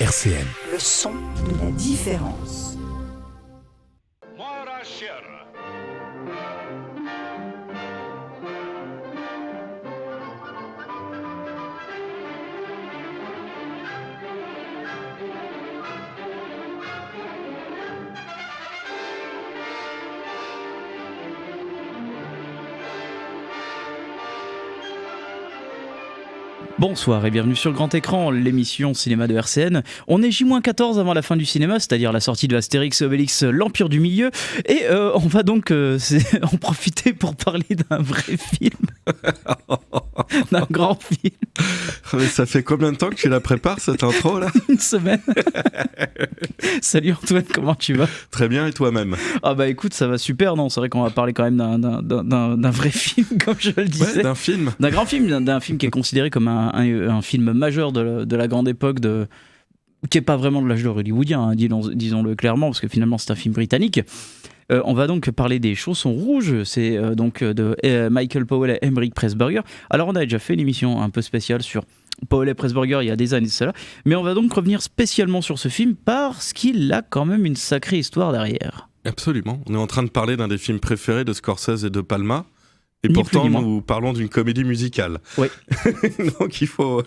RCN. Le son de la différence. Bonsoir et bienvenue sur Grand Écran, l'émission cinéma de RCN. On est J-14 avant la fin du cinéma, c'est-à-dire la sortie de Astérix et Obélix, l'Empire du Milieu. Et on va donc en profiter pour parler d'un vrai film. D'un grand film. Mais ça fait combien de temps que tu la prépares, cette intro là ? Une semaine. Salut Antoine, comment tu vas ? Très bien, et toi-même ? Ah bah écoute, ça va super. Non, c'est vrai qu'on va parler quand même d'un vrai film, comme je le disais. Ouais, d'un film. D'un grand film, d'un film qui est considéré comme un film majeur de la grande époque, qui n'est pas vraiment de l'âge d'or hollywoodien, hein, disons-le clairement, parce que finalement c'est un film britannique. On va donc parler des Chaussons Rouges, c'est donc de Michael Powell et Emeric Pressburger. Alors on a déjà fait une émission un peu spéciale sur Powell et Pressburger il y a des années de cela, mais on va donc revenir spécialement sur ce film parce qu'il a quand même une sacrée histoire derrière. Absolument, on est en train de parler d'un des films préférés de Scorsese et de Palma. Et Ni pourtant, plus ni moins. nous parlons d'une comédie musicale. Oui. Donc il faut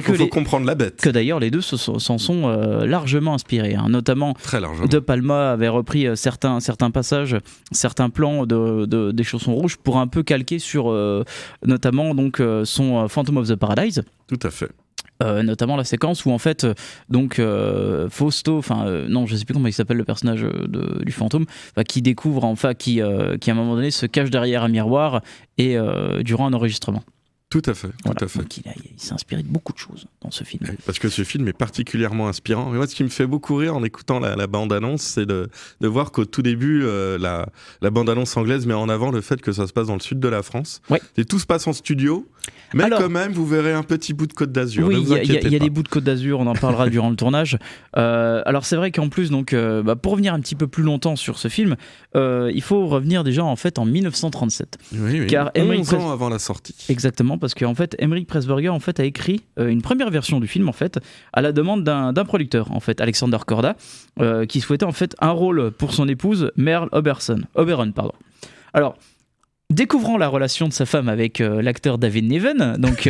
faut comprendre la bête. Que d'ailleurs, les deux s'en sont largement inspirés, hein. Notamment, Très largement. De Palma avait repris certains passages, certains plans des Chaussons Rouges pour un peu calquer sur notamment donc, son Phantom of the Paradise. Tout à fait. Notamment la séquence où en fait Fausto, non je sais plus comment il s'appelle le personnage du fantôme, qui découvre qui à un moment donné se cache derrière un miroir et durant un enregistrement. Tout à fait, Voilà. tout à fait. Donc il s'est inspiré de beaucoup de choses dans ce film. Oui, parce que ce film est particulièrement inspirant. Mais moi, ce qui me fait beaucoup rire en écoutant la bande-annonce, c'est de voir qu'au tout début, la bande-annonce anglaise met en avant le fait que ça se passe dans le sud de la France. Ouais. Et tout se passe en studio, mais Alors, quand même, vous verrez un petit bout de Côte d'Azur. Oui, ne vous inquiétez il y a pas. des bouts de Côte d'Azur, on en parlera durant le tournage. Alors c'est vrai qu'en plus, donc, pour revenir un petit peu plus longtemps sur ce film, il faut revenir déjà en fait en 1937. Oui. Car 11 ans avant la sortie. Exactement, parce qu'en fait, Emeric Pressburger en fait a écrit une première version du film en fait à la demande d'un producteur en fait, Alexander Korda, qui souhaitait en fait un rôle pour son épouse Merle Oberon. Alors, découvrant la relation de sa femme avec l'acteur David Niven, donc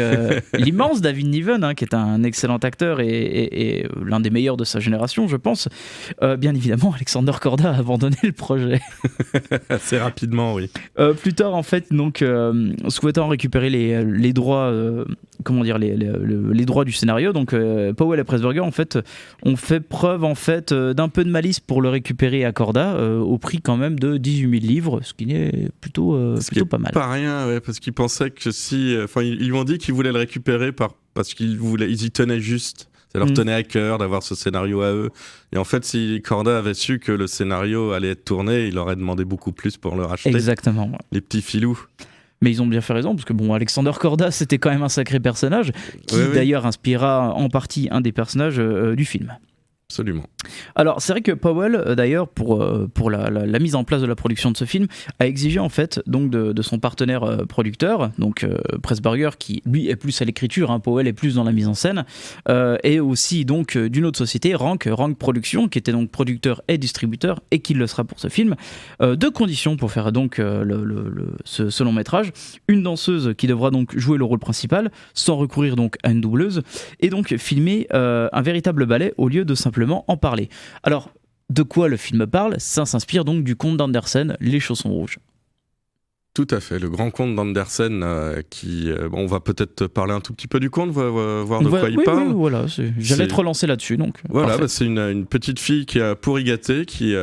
l'immense David Niven, hein, qui est un excellent acteur et l'un des meilleurs de sa génération, je pense, bien évidemment, Alexander Korda a abandonné le projet. Assez rapidement, oui. Plus tard, en fait, donc, souhaitant récupérer les droits, les droits du scénario, donc Powell et Pressburger, en fait, ont fait preuve en fait d'un peu de malice pour le récupérer à Korda, au prix quand même de 18 000 livres, ce qui est plutôt pas mal. Pas rien, ouais, parce qu'ils pensaient que si, ils lui ont dit qu'ils voulaient le récupérer parce qu'ils y tenaient juste. Ça leur tenait à cœur d'avoir ce scénario à eux. Et en fait, si Korda avait su que le scénario allait être tourné, il aurait demandé beaucoup plus pour le racheter. Exactement. Ouais. Les petits filous. Mais ils ont bien fait raison, parce que bon, Alexander Korda, c'était quand même un sacré personnage, qui d'ailleurs inspira en partie un des personnages du film. Absolument. Alors c'est vrai que Powell d'ailleurs pour la mise en place de la production de ce film a exigé en fait donc de son partenaire producteur, donc Pressburger, qui lui est plus à l'écriture, hein, Powell est plus dans la mise en scène, et aussi donc d'une autre société, Rank Productions, qui était donc producteur et distributeur et qui le sera pour ce film. Deux conditions pour faire donc ce long métrage: une danseuse qui devra donc jouer le rôle principal sans recourir donc à une doubleuse, et donc filmer un véritable ballet au lieu de simplement en parler. Alors, de quoi le film parle ? Ça s'inspire donc du conte d'Andersen, Les Chaussons Rouges. Tout à fait, le grand conte d'Andersen, on va peut-être parler un tout petit peu du conte, voir de quoi il parle. Oui, voilà, j'allais te relancer là-dessus. Donc, voilà, c'est une petite fille qui a pourri gâté, qui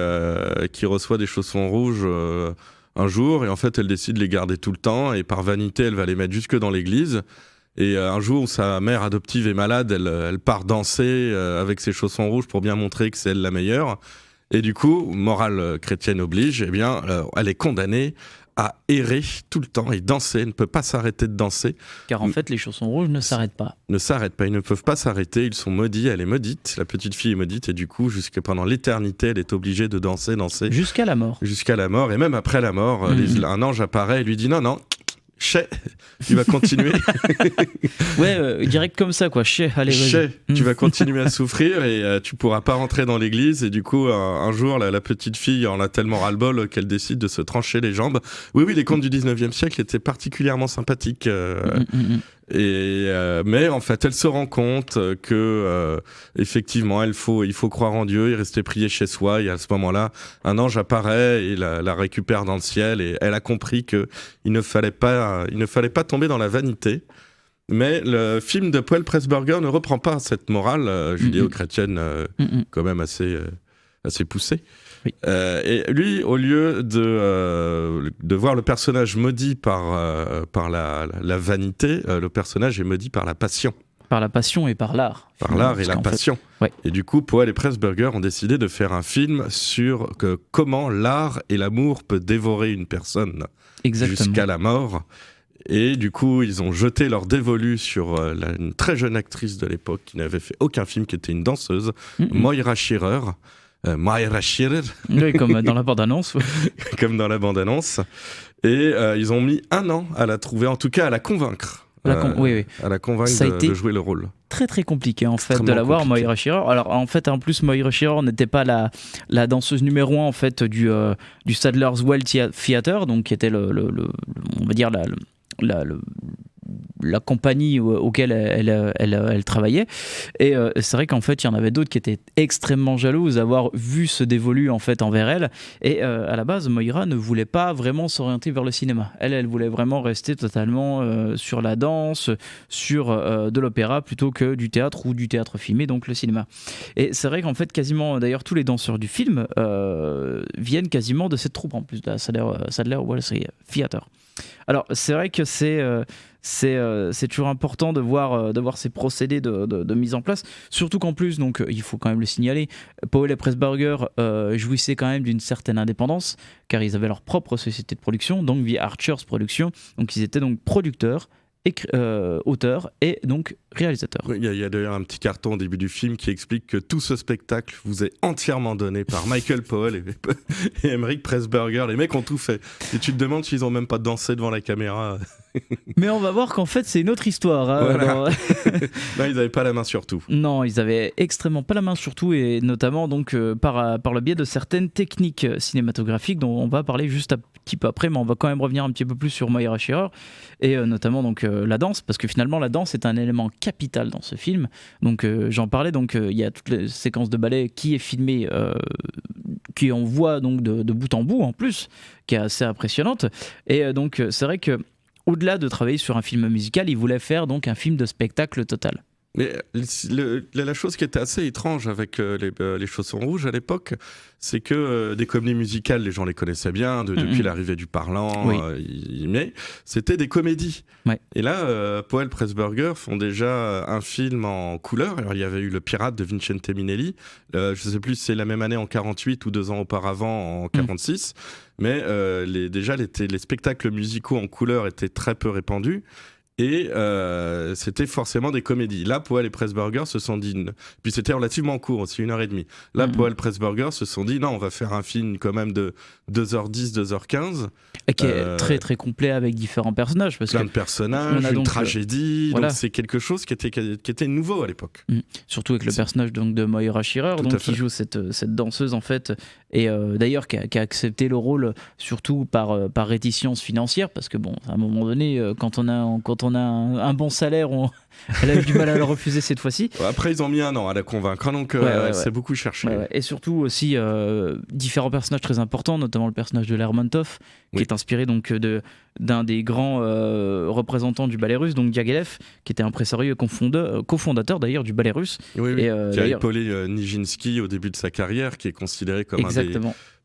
reçoit des chaussons rouges un jour, et en fait elle décide de les garder tout le temps, et par vanité elle va les mettre jusque dans l'église. Et un jour où sa mère adoptive est malade, elle part danser avec ses chaussons rouges pour bien montrer que c'est elle la meilleure. Et du coup, morale chrétienne oblige, elle est condamnée à errer tout le temps et danser. Elle ne peut pas s'arrêter de danser. Car en fait, les chaussons rouges ne s'arrêtent pas. Ne s'arrêtent pas, ils ne peuvent pas s'arrêter. Ils sont maudits, elle est maudite. La petite fille est maudite et du coup, jusque pendant l'éternité, elle est obligée de danser. Jusqu'à la mort. Jusqu'à la mort. Et même après la mort, un ange apparaît et lui dit non, Chez, tu vas continuer. Ouais, direct comme ça, quoi. Allez, vas-y. Chez, tu vas continuer à souffrir et tu pourras pas rentrer dans l'église. Et du coup, un jour, la petite fille en a tellement ras-le-bol qu'elle décide de se trancher les jambes. Oui, les contes du 19e siècle étaient particulièrement sympathiques. Mais en fait, elle se rend compte que effectivement, il faut croire en Dieu et rester prier chez soi. Et à ce moment-là, un ange apparaît et la récupère dans le ciel. Et elle a compris que il ne fallait pas tomber dans la vanité. Mais le film de Powell Pressburger ne reprend pas cette morale judéo-chrétienne quand même assez poussée. Oui. Et lui, au lieu de voir le personnage maudit par la vanité, le personnage est maudit par la passion. Par la passion et par l'art. Par l'art et la passion. Ouais. Et du coup, Powell et Pressburger ont décidé de faire un film sur comment l'art et l'amour peut dévorer une personne jusqu'à la mort. Et du coup, ils ont jeté leur dévolu sur une très jeune actrice de l'époque qui n'avait fait aucun film, qui était une danseuse, Moira Shearer. Moira Shearer. Oui, comme dans la bande-annonce. Comme dans la bande-annonce. Et ils ont mis 1 an à la trouver, en tout cas à la convaincre. Oui. À la convaincre de jouer le rôle. Très très compliqué en fait de la voir, Moira Shearer. Alors en fait, en plus, Moira Shearer n'était pas la danseuse numéro 1 en fait du Sadler's Well Theatre, donc qui était on va dire la compagnie auquel elle travaillait. Et c'est vrai qu'en fait il y en avait d'autres qui étaient extrêmement jalouses d'avoir vu ce dévolu en fait envers elle. Et à la base, Moira ne voulait pas vraiment s'orienter vers le cinéma. Elle voulait vraiment rester totalement sur la danse, sur de l'opéra plutôt que du théâtre ou du théâtre filmé, donc le cinéma. Et c'est vrai qu'en fait quasiment d'ailleurs tous les danseurs du film viennent quasiment de cette troupe en plus de la Sadler Wells Theatre. Alors c'est vrai que c'est toujours important de voir ces procédés de mise en place, surtout qu'en plus, donc il faut quand même le signaler, Powell et Pressburger jouissaient quand même d'une certaine indépendance, car ils avaient leur propre société de production, donc via Archers Productions, donc ils étaient donc producteurs, auteurs et donc réalisateurs. Il y a d'ailleurs un petit carton au début du film qui explique que tout ce spectacle vous est entièrement donné par Michael Powell et Emeric Pressburger. Les mecs ont tout fait. Et tu te demandes s'ils ont même pas dansé devant la caméra. Mais on va voir qu'en fait c'est une autre histoire. Hein, voilà. Non, ils n'avaient pas la main sur tout. Non, ils avaient extrêmement pas la main sur tout, et notamment donc par le biais de certaines techniques cinématographiques dont on va parler juste un petit peu après, mais on va quand même revenir un petit peu plus sur Moira Shearer et notamment donc la danse, parce que finalement la danse est un élément capital dans ce film. Donc j'en parlais, donc il y a toutes les séquences de ballet qui est filmée, qui on voit donc de bout en bout en plus, qui est assez impressionnante. Et donc c'est vrai que au-delà de travailler sur un film musical, il voulait faire donc un film de spectacle total. Mais la chose qui était assez étrange avec les Chaussons Rouges à l'époque, c'est que des comédies musicales, les gens les connaissaient bien depuis l'arrivée du parlant, mais c'était des comédies. Ouais. Et là, Powell Pressburger font déjà un film en couleur. Alors, il y avait eu Le Pirate de Vincente Minnelli, je ne sais plus si c'est la même année en 48 ou 2 ans auparavant en 46, mais les spectacles musicaux en couleur étaient très peu répandus. Et c'était forcément des comédies. Là, Powell et Pressburger se sont dit... Puis c'était relativement court aussi, 1h30. Là, Powell et Pressburger se sont dit, non, on va faire un film quand même de 2h10, 2h15. Et qui est très très complet avec différents personnages. Plein de personnages, une tragédie. Voilà. Donc c'est quelque chose qui était nouveau à l'époque. Surtout avec le personnage donc, de Moira Shearer, donc, qui joue cette danseuse en fait. Et d'ailleurs qui a accepté le rôle surtout par réticence financière, parce que bon, à un moment donné, quand on a un bon salaire, elle a eu du mal à le refuser cette fois-ci. Après ils ont mis 1 an à la convaincre, donc c'est beaucoup cherché. Et surtout aussi différents personnages très importants, notamment le personnage de Lermontov, qui est inspiré donc d'un des grands représentants du ballet russe, donc Diaghilev, qui était impresario et cofondateur d'ailleurs du ballet russe. Oui. Et, qui a épaulé Nijinsky au début de sa carrière, qui est considéré comme un des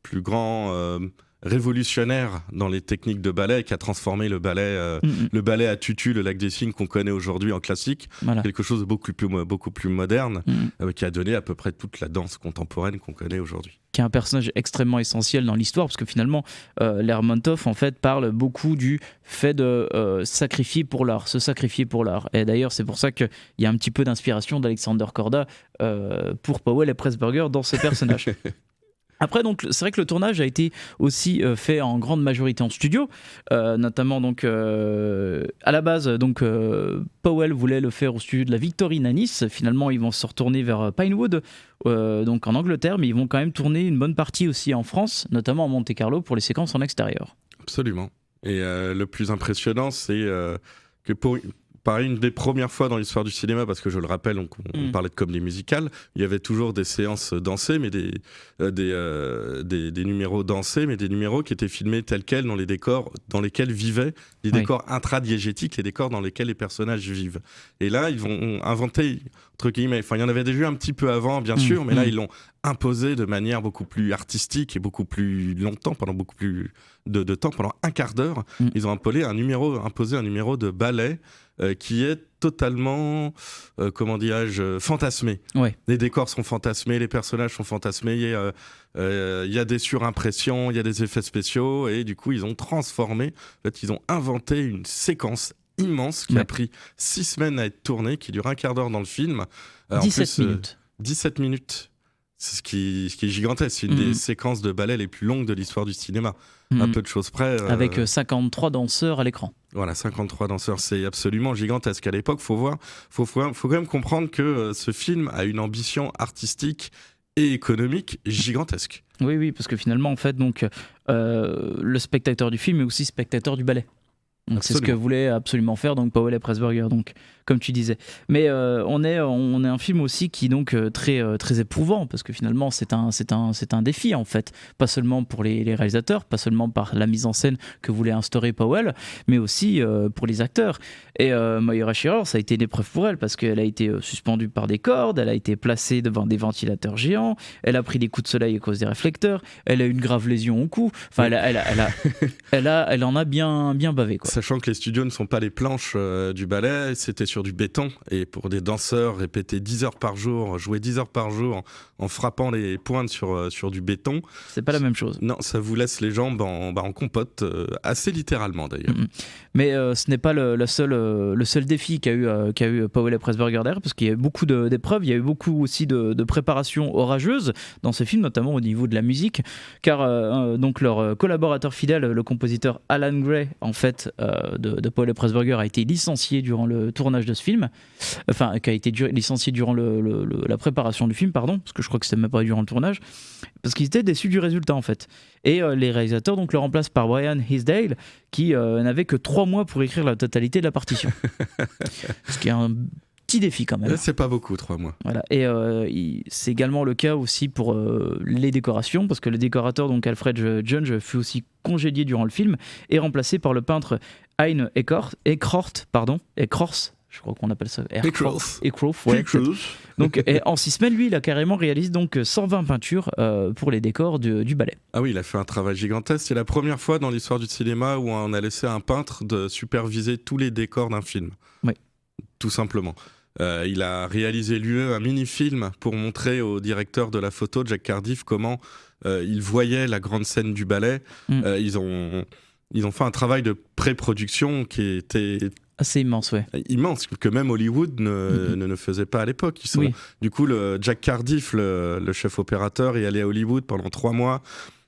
plus grands révolutionnaire dans les techniques de ballet, qui a transformé le ballet à tutu, le Lac des Cygnes qu'on connaît aujourd'hui en classique, quelque chose de beaucoup plus moderne, qui a donné à peu près toute la danse contemporaine qu'on connaît aujourd'hui. Qui est un personnage extrêmement essentiel dans l'histoire, parce que finalement Lermontov en fait parle beaucoup du fait de se sacrifier pour l'art. Et d'ailleurs c'est pour ça qu'il y a un petit peu d'inspiration d'Alexander Korda pour Powell et Pressburger dans ce personnage. Après, donc, c'est vrai que le tournage a été aussi fait en grande majorité en studio, notamment donc à la base, donc Powell voulait le faire au studio de la Victorine à Nice. Finalement, ils vont se retourner vers Pinewood, donc en Angleterre, mais ils vont quand même tourner une bonne partie aussi en France, notamment à Monte-Carlo pour les séquences en extérieur. Absolument. Et le plus impressionnant, c'est que pareil, une des premières fois dans l'histoire du cinéma, parce que je le rappelle, on parlait de comédie musicale, il y avait toujours des séances dansées, mais des numéros dansés, mais des numéros qui étaient filmés tels quels dans les décors dans lesquels vivaient, les décors intradiégétiques, les décors dans lesquels les personnages vivent. Et là, ils vont inventer, entre guillemets, enfin, il y en avait déjà eu un petit peu avant, bien sûr, mais là, ils l'ont imposé de manière beaucoup plus artistique et beaucoup plus longtemps, pendant beaucoup plus de temps, pendant un quart d'heure. Ils ont imposé un numéro de ballet qui est totalement, comment dirais-je, fantasmé. Ouais. Les décors sont fantasmés, les personnages sont fantasmés, il y a des surimpressions, il y a des effets spéciaux, et du coup, ils ont transformé, en fait, ils ont inventé une séquence immense qui a pris 6 semaines à être tournée, qui dure un quart d'heure dans le film. 17 minutes. 17 minutes. C'est ce qui est gigantesque. C'est une des séquences de ballet les plus longues de l'histoire du cinéma. À peu de choses près. Avec 53 danseurs à l'écran. Voilà, 53 danseurs, c'est absolument gigantesque. À l'époque, faut quand même comprendre que ce film a une ambition artistique et économique gigantesque. Oui, parce que finalement, en fait, donc, le spectateur du film est aussi spectateur du ballet. Donc c'est ce que voulait absolument faire donc Powell et Pressburger, donc comme tu disais. Mais on est un film aussi qui donc très éprouvant, parce que finalement c'est un défi en fait, pas seulement pour les réalisateurs, pas seulement par la mise en scène que voulait instaurer Powell, mais aussi pour les acteurs. Et Moira Shearer, ça a été une épreuve pour elle, parce qu'elle a été suspendue par des cordes, elle a été placée devant des ventilateurs géants, elle a pris des coups de soleil à cause des réflecteurs, elle a eu une grave lésion au cou. Enfin, elle en a bien bavé, quoi. Sachant que les studios ne sont pas les planches du ballet, c'était sur du béton. Et pour des danseurs, répéter 10 heures par jour, jouer 10 heures par jour en frappant les pointes sur du béton. C'est pas la même chose. Non, ça vous laisse les jambes en compote, assez littéralement d'ailleurs. Mais ce n'est pas le seul défi qu'a eu Powell et Pressburger derrière, parce qu'il y a eu beaucoup d'épreuves, il y a eu beaucoup aussi de préparations orageuses dans ce film, notamment au niveau de la musique, car donc leur collaborateur fidèle, le compositeur Alan Gray, en fait, de Powell et Pressburger, a été licencié durant le tournage de ce film, enfin, qui a été licencié durant la préparation du film, pardon, parce que je crois que c'était même pas durant le tournage, parce qu'ils étaient déçus du résultat, en fait. Et les réalisateurs donc le remplacent par Brian Hisdale, qui n'avait que 3 mois pour écrire la totalité de la partition. Ce qui est un petit défi quand même. C'est pas beaucoup, 3 mois. Voilà. Et c'est également le cas aussi pour les décorations, parce que le décorateur, donc Alfred Junge, fut aussi congédié durant le film et remplacé par le peintre Hein Eckroth, je crois qu'on appelle ça Eckroth, ouais. Donc en 6 semaines, lui, il a carrément réalisé donc 120 peintures pour les décors du ballet. Ah oui, il a fait un travail gigantesque. C'est la première fois dans l'histoire du cinéma où on a laissé un peintre de superviser tous les décors d'un film. Oui. Tout simplement. Il a réalisé lui-même un mini-film pour montrer au directeur de la photo, Jack Cardiff, comment il voyait la grande scène du ballet. Ils ont fait un travail de pré-production qui était assez immense, ouais. Immense, que même Hollywood ne faisait pas à l'époque. Du coup, Jack Cardiff, le chef opérateur, est allé à Hollywood pendant 3 mois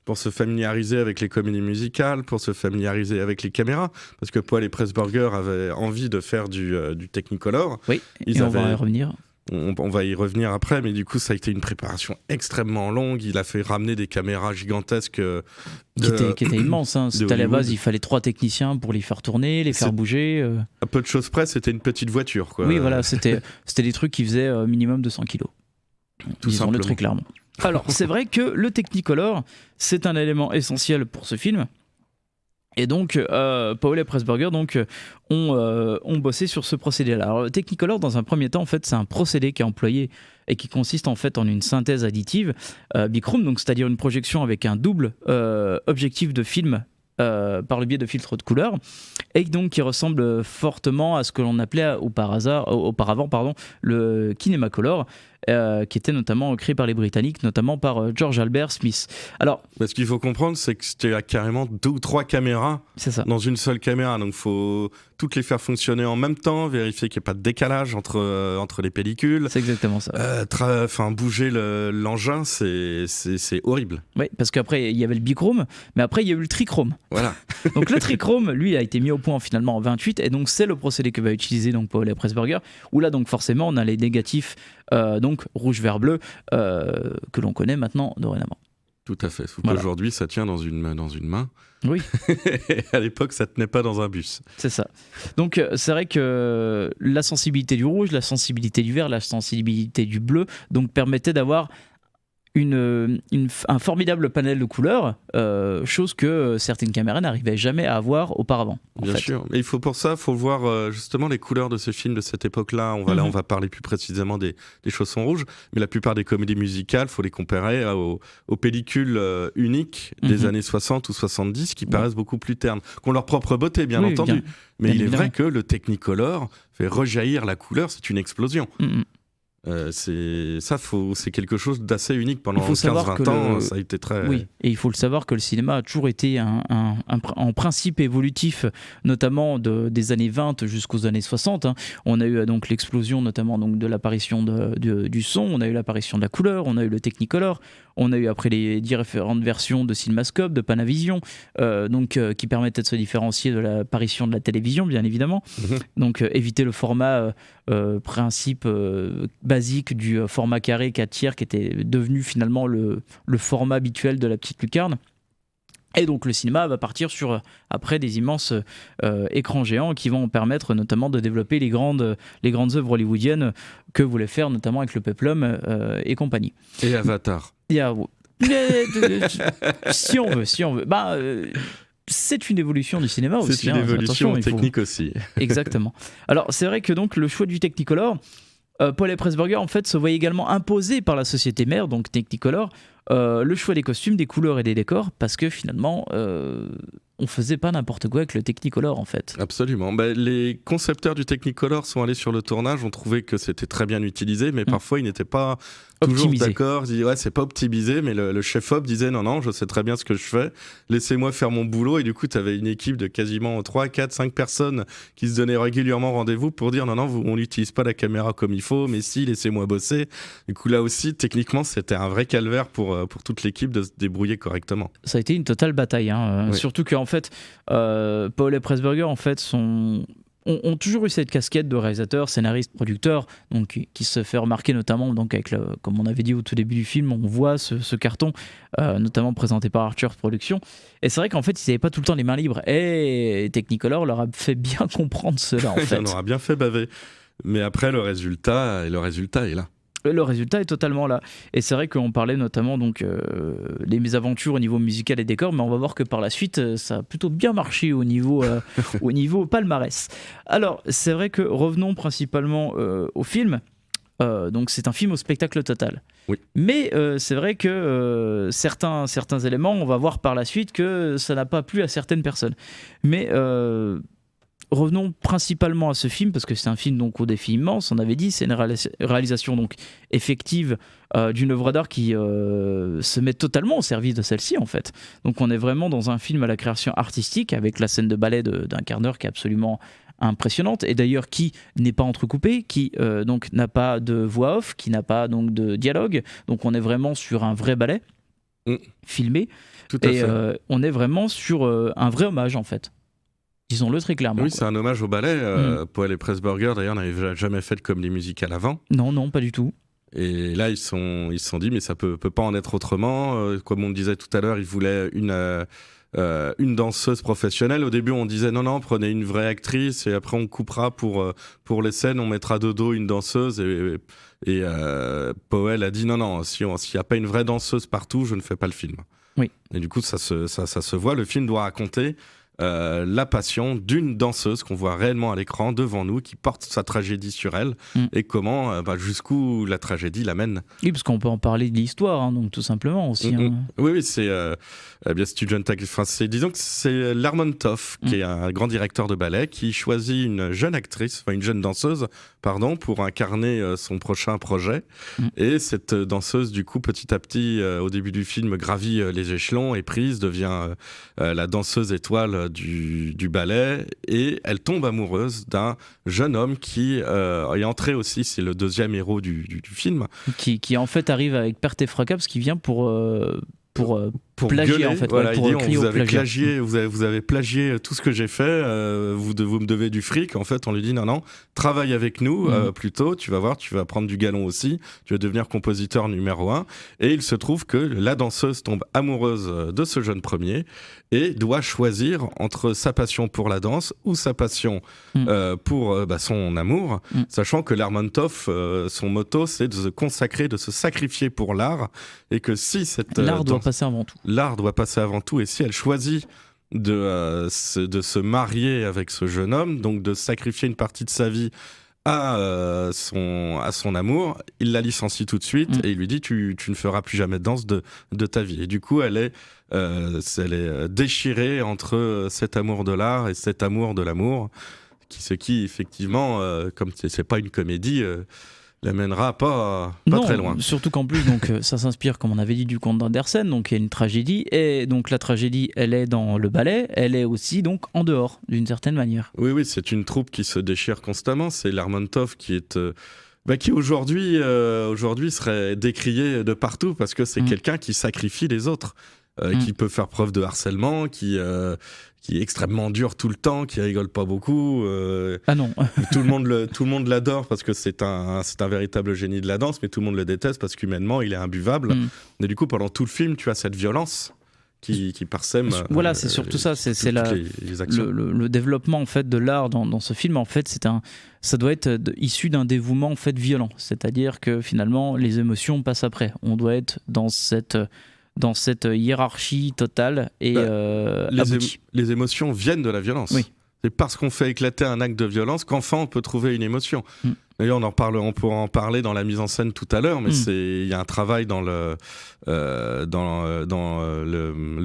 pour se familiariser avec les comédies musicales, pour se familiariser avec les caméras, parce que Powell et Pressburger avaient envie de faire du Technicolor. Oui, on va y revenir. On va y revenir après, mais du coup, ça a été une préparation extrêmement longue. Il a fait ramener des caméras gigantesques. Qui étaient immenses. Hein. C'était à la base, il fallait 3 techniciens pour les faire tourner, les faire bouger. À peu de choses près, c'était une petite voiture, quoi. Oui, voilà, c'était des trucs qui faisaient minimum 200 kilos. Disons-le très clairement. Alors, c'est vrai que le Technicolor, c'est un élément essentiel pour ce film. Et donc, Powell et Pressburger ont bossé sur ce procédé-là. Alors, le Technicolor, dans un premier temps, en fait, c'est un procédé qui est employé et qui consiste en fait en une synthèse additive bichrome, donc c'est-à-dire une projection avec un double objectif de film par le biais de filtres de couleur, et donc qui ressemble fortement à ce que l'on appelait auparavant le Kinemacolor, qui était notamment créé par les Britanniques, notamment par George Albert Smith. Alors, ce qu'il faut comprendre, c'est que c'était carrément 2 ou 3 caméras dans une seule caméra, donc il faut toutes les faire fonctionner en même temps, vérifier qu'il n'y ait pas de décalage entre les pellicules. C'est exactement ça. Bouger l'engin, c'est horrible. Oui, parce qu'après, il y avait le bichrome, mais après, il y a eu le trichrome. Voilà. Donc le trichrome, lui, a été mis au point finalement en 28, et donc c'est le procédé que va utiliser donc Powell et Pressburger, où là, donc forcément, on a les négatifs, donc rouge, vert, bleu, que l'on connaît maintenant dorénavant. Tout à fait. Sauf qu'aujourd'hui, ça tient dans une main. Oui. À l'époque, ça tenait pas dans un bus. C'est ça. Donc, c'est vrai que la sensibilité du rouge, la sensibilité du vert, la sensibilité du bleu, donc permettait d'avoir un formidable panel de couleurs, chose que certaines caméras n'arrivaient jamais à avoir auparavant. Bien sûr, mais pour ça, il faut voir justement les couleurs de ce film de cette époque-là. On va parler plus précisément des chaussons rouges, mais la plupart des comédies musicales, il faut les comparer aux pellicules uniques des années 60 ou 70 qui paraissent beaucoup plus ternes, qui ont leur propre beauté, bien entendu. Mais il est vrai que le Technicolor fait rejaillir la couleur, c'est une explosion. C'est quelque chose d'assez unique pendant 15-20 ans, ça a été très... Oui, et il faut le savoir que le cinéma a toujours été en principe évolutif, notamment des années 20 jusqu'aux années 60. On a eu donc l'explosion notamment donc, de l'apparition du son, on a eu l'apparition de la couleur, on a eu le Technicolor, on a eu après les différentes versions de Cinémascope, de Panavision, qui permettaient de se différencier de l'apparition de la télévision, bien évidemment. Donc éviter le format principe basique du format carré 4 tiers qui était devenu finalement le format habituel de la petite lucarne. Et donc le cinéma va partir sur après des immenses écrans géants qui vont permettre notamment de développer les grandes œuvres hollywoodiennes que voulait faire notamment avec le Peplum et compagnie. Et Avatar. Si on veut. C'est une évolution du cinéma aussi. C'est une évolution technique aussi. Exactement. Alors c'est vrai que donc le choix du Technicolor, Powell et Pressburger en fait se voyaient également imposés par la société mère, donc Technicolor, le choix des costumes, des couleurs et des décors, parce que finalement on faisait pas n'importe quoi avec le Technicolor en fait. Absolument. Les concepteurs du Technicolor sont allés sur le tournage, ont trouvé que c'était très bien utilisé, mais parfois ils n'étaient pas toujours d'accord. Ils disaient c'est pas optimisé, mais le chef-op disait non, je sais très bien ce que je fais, laissez-moi faire mon boulot. Et du coup, tu avais une équipe de quasiment 3, 4, 5 personnes qui se donnaient régulièrement rendez-vous pour dire non, on n'utilise pas la caméra comme il faut, mais si, laissez-moi bosser. Du coup, là aussi, techniquement, c'était un vrai calvaire pour toute l'équipe de se débrouiller correctement. Ça a été une totale bataille, oui. Surtout qu'en fait, Powell et Pressburger en fait ont toujours eu cette casquette de réalisateur, scénariste, producteur, donc qui se fait remarquer notamment donc avec comme on avait dit au tout début du film, on voit ce carton notamment présenté par Archer Productions, et c'est vrai qu'en fait ils n'avaient pas tout le temps les mains libres, et Technicolor leur a fait bien comprendre cela en fait. Ça leur a bien fait baver, mais après le résultat est là. Le résultat est totalement là. Et c'est vrai qu'on parlait notamment donc des mésaventures au niveau musical et décor, mais on va voir que par la suite, ça a plutôt bien marché au niveau palmarès. Alors, c'est vrai que revenons principalement au film. Donc c'est un film au spectacle total. Oui. Mais c'est vrai que certains éléments, on va voir par la suite que ça n'a pas plu à certaines personnes. Mais... revenons principalement à ce film, parce que c'est un film donc au défi immense, on avait dit, c'est une réalisation donc effective d'une œuvre d'art qui se met totalement au service de celle-ci en fait. Donc on est vraiment dans un film à la création artistique, avec la scène de ballet d'un quart d'heure qui est absolument impressionnante, et d'ailleurs qui n'est pas entrecoupée, qui donc n'a pas de voix off, qui n'a pas donc de dialogue, donc on est vraiment sur un vrai ballet filmé. Tout à fait. On est vraiment sur un vrai hommage en fait. Disons-le très clairement. Oui, c'est un hommage au ballet. Powell et Pressburger, d'ailleurs, n'avaient jamais fait de comédie musicale avant. Non, pas du tout. Et là, ils se sont dit, mais ça peut pas en être autrement. Comme on disait tout à l'heure, ils voulaient une danseuse professionnelle. Au début, on disait non, prenez une vraie actrice, et après, on coupera pour les scènes, on mettra de dos une danseuse. Et Powell a dit non, s'il n'y a pas une vraie danseuse partout, je ne fais pas le film. Oui. Et du coup, ça se voit. Le film doit raconter la passion d'une danseuse qu'on voit réellement à l'écran devant nous, qui porte sa tragédie sur elle, et comment jusqu'où la tragédie l'amène. Oui, parce qu'on peut en parler de l'histoire, donc tout simplement aussi. Oui, c'est bien Student Tag. Disons que c'est Lermontov qui est un grand directeur de ballet qui choisit une jeune actrice, une jeune danseuse pardon, pour incarner son prochain projet. Et cette danseuse, du coup, petit à petit, au début du film, gravit les échelons, est prise, devient la danseuse étoile du ballet, et elle tombe amoureuse d'un jeune homme qui est entré aussi, c'est le deuxième héros du film. Qui en fait arrive avec perte et fracas parce qu'il vient pour plagier gueuler, en fait, voilà, pour crier au plagiat. Vous avez plagié tout ce que j'ai fait, vous me devez du fric. En fait, on lui dit non, travaille avec nous plutôt, tu vas voir, tu vas prendre du galon aussi, tu vas devenir compositeur numéro 1. Et il se trouve que la danseuse tombe amoureuse de ce jeune premier et doit choisir entre sa passion pour la danse ou sa passion pour son amour, sachant que Lermontov, son motto, c'est de se consacrer, de se sacrifier pour l'art, et que si cette l'art doit passer avant tout. L'art doit passer avant tout, et si elle choisit de se marier avec ce jeune homme, donc de sacrifier une partie de sa vie à son amour, il la licencie tout de suite et il lui dit tu ne feras plus jamais de danse de ta vie. Et du coup, elle est déchirée entre cet amour de l'art et cet amour de l'amour, ce qui effectivement, comme c'est pas une comédie, l'amènera pas très loin. Surtout qu'en plus, donc, ça s'inspire, comme on avait dit, du conte d'Andersen, donc il y a une tragédie, et donc la tragédie, elle est dans le ballet, elle est aussi donc en dehors, d'une certaine manière. Oui, c'est une troupe qui se déchire constamment, c'est Lermontov qui est... qui aujourd'hui serait décrié de partout, parce que c'est quelqu'un qui sacrifie les autres, qui peut faire preuve de harcèlement, qui est extrêmement dur tout le temps, qui rigole pas beaucoup. Ah non. tout le monde l'adore parce que c'est un véritable génie de la danse, mais tout le monde le déteste parce qu'humainement il est imbuvable. Et du coup, pendant tout le film, tu as cette violence qui parsème. Voilà, c'est surtout ça, c'est le développement en fait de l'art dans ce film. En fait, ça doit être issu d'un dévouement en fait violent, c'est-à-dire que finalement les émotions passent après. On doit être dans cette hiérarchie totale et les émotions viennent de la violence. Oui. C'est parce qu'on fait éclater un acte de violence qu'enfin on peut trouver une émotion. D'ailleurs, on pourra en parler dans la mise en scène tout à l'heure, mais il y a un travail dans le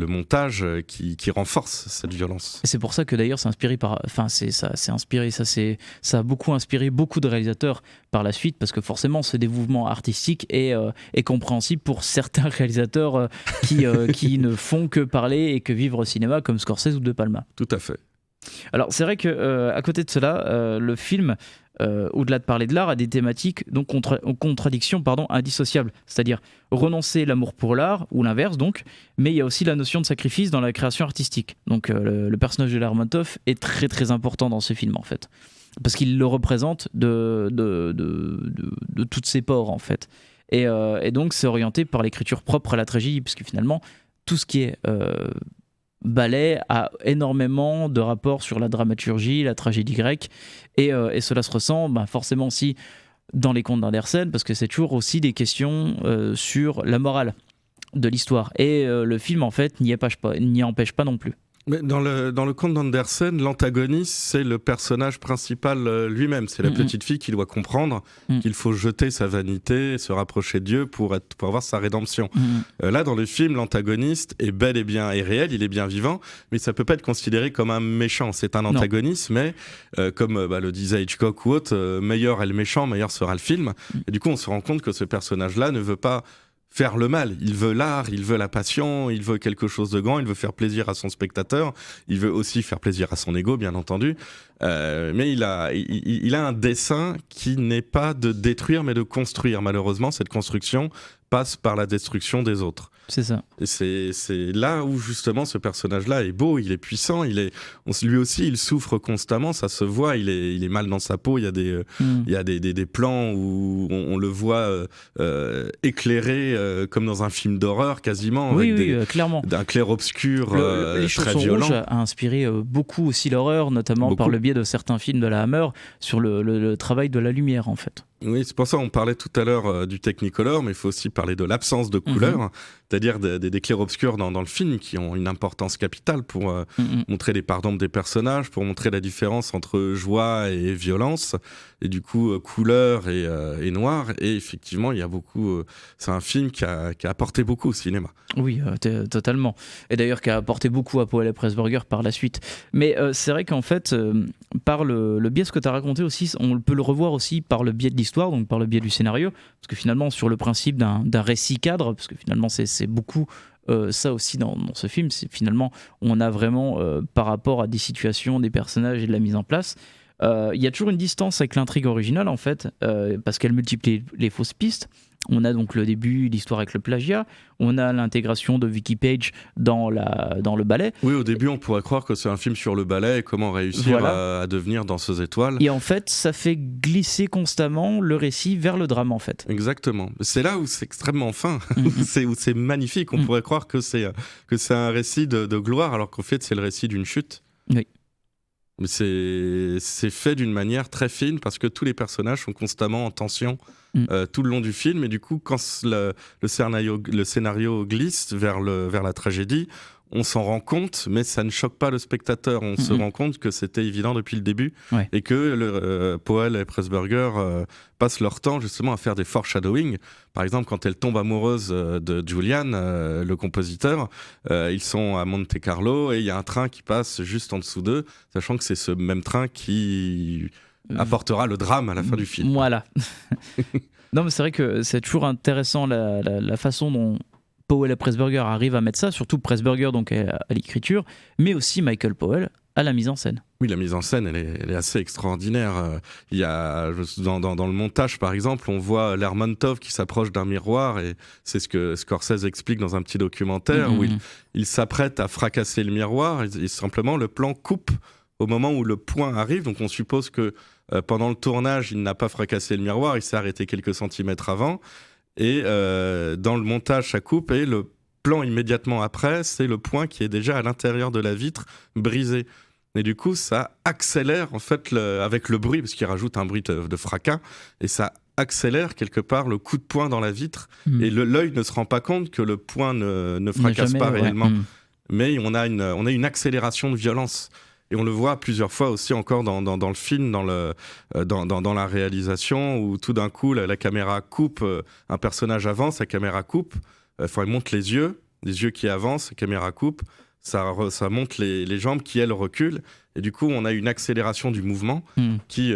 montage qui renforce cette violence. Et c'est pour ça que d'ailleurs ça a beaucoup inspiré beaucoup de réalisateurs par la suite, parce que forcément ce dévouement artistique est compréhensible pour certains réalisateurs qui ne font que parler et que vivre au cinéma, comme Scorsese ou De Palma. Tout à fait. Alors c'est vrai que à côté de cela, le film, au-delà de parler de l'art, a des thématiques donc contradictions indissociables, c'est-à-dire renoncer l'amour pour l'art ou l'inverse donc, mais il y a aussi la notion de sacrifice dans la création artistique. Donc le personnage de Lermontov est très très important dans ce film en fait, parce qu'il le représente de toutes ses pores en fait, et donc c'est orienté par l'écriture propre à la tragédie, puisque finalement tout ce qui est ballet a énormément de rapports sur la dramaturgie, la tragédie grecque, et cela se ressent forcément aussi dans les contes d'Andersen, parce que c'est toujours aussi des questions sur la morale de l'histoire, et le film en fait n'y empêche pas non plus. Mais dans le conte d'Andersen, l'antagoniste, c'est le personnage principal lui-même. C'est la petite fille qui doit comprendre qu'il faut jeter sa vanité, se rapprocher de Dieu pour avoir sa rédemption. Là, dans le film, l'antagoniste est bel et bien réel, il est bien vivant, mais ça peut pas être considéré comme un méchant. C'est un antagoniste, mais comme le disait Hitchcock ou autre, meilleur est le méchant, meilleur sera le film. Et du coup, on se rend compte que ce personnage-là ne veut pas faire le mal, il veut l'art, il veut la passion, il veut quelque chose de grand, il veut faire plaisir à son spectateur, il veut aussi faire plaisir à son ego, bien entendu, mais il a un dessein qui n'est pas de détruire mais de construire. Malheureusement, cette construction passe par la destruction des autres. C'est ça. Et c'est là où justement ce personnage-là est beau, il est puissant, lui aussi il souffre constamment, ça se voit, il est mal dans sa peau, il y a des plans où on le voit éclairé comme dans un film d'horreur quasiment, clairement. D'un clair-obscur les très Chaussons violent. Rouges a inspiré beaucoup aussi l'horreur, notamment par le biais de certains films de la Hammer sur le travail de la lumière en fait. Oui, c'est pour ça qu'on parlait tout à l'heure du Technicolor, mais il faut aussi parler de l'absence de couleurs, c'est-à-dire des clairs-obscurs dans le film qui ont une importance capitale pour montrer les parts d'ombre des personnages, pour montrer la différence entre joie et violence, et du coup couleur et noir. Et effectivement, il y a beaucoup. C'est un film qui a apporté beaucoup au cinéma. Oui, totalement. Et d'ailleurs, qui a apporté beaucoup à Powell et Pressburger par la suite. Mais c'est vrai qu'en fait, par le biais de ce que tu as raconté aussi, on peut le revoir aussi par le biais de l'histoire, donc par le biais du scénario. Parce que finalement, sur le principe d'un récit cadre, parce que finalement, c'est beaucoup ça aussi dans ce film, c'est finalement, on a vraiment, par rapport à des situations, des personnages et de la mise en place, il y a toujours une distance avec l'intrigue originale en fait, parce qu'elle multiplie les fausses pistes. On a donc le début, l'histoire avec le plagiat, on a l'intégration de Vicky Page dans le ballet. Oui, au début on pourrait croire que c'est un film sur le ballet et comment réussir à devenir danseuse étoile. Et en fait ça fait glisser constamment le récit vers le drame en fait. Exactement, c'est là où c'est extrêmement fin, où c'est magnifique, on pourrait croire que c'est un récit de gloire alors qu'en fait c'est le récit d'une chute. Oui. Mais c'est fait d'une manière très fine parce que tous les personnages sont constamment en tension tout le long du film, et du coup quand le scénario glisse vers la tragédie, on s'en rend compte, mais ça ne choque pas le spectateur. On se rend compte que c'était évident depuis le début, et que Powell et Pressburger passent leur temps justement à faire des foreshadowing. Par exemple, quand elle tombe amoureuse de Julian, le compositeur, ils sont à Monte Carlo et il y a un train qui passe juste en dessous d'eux, sachant que c'est ce même train qui apportera le drame à la fin du film. Voilà. Non, mais c'est vrai que c'est toujours intéressant la façon dont Powell et Pressburger arrivent à mettre ça, surtout Pressburger donc à l'écriture, mais aussi Michael Powell à la mise en scène. Oui, la mise en scène, elle est assez extraordinaire. Il y a, dans le montage, par exemple, on voit Lermontov qui s'approche d'un miroir, et c'est ce que Scorsese explique dans un petit documentaire où il s'apprête à fracasser le miroir, et simplement le plan coupe au moment où le point arrive. Donc on suppose que pendant le tournage, il n'a pas fracassé le miroir, il s'est arrêté quelques centimètres avant. Et dans le montage, ça coupe, et le plan immédiatement après, c'est le point qui est déjà à l'intérieur de la vitre brisé. Et du coup, ça accélère en fait avec le bruit, parce qu'il rajoute un bruit de fracas, et ça accélère quelque part le coup de poing dans la vitre. Et l'œil ne se rend pas compte que le poing ne fracasse pas réellement. Mais on a une accélération de violence. Et on le voit plusieurs fois aussi encore dans le film, dans la réalisation, où tout d'un coup la caméra coupe, un personnage avance, la caméra coupe, elle monte les yeux qui avancent, la caméra coupe, ça monte les jambes qui elles reculent, et du coup on a une accélération du mouvement qui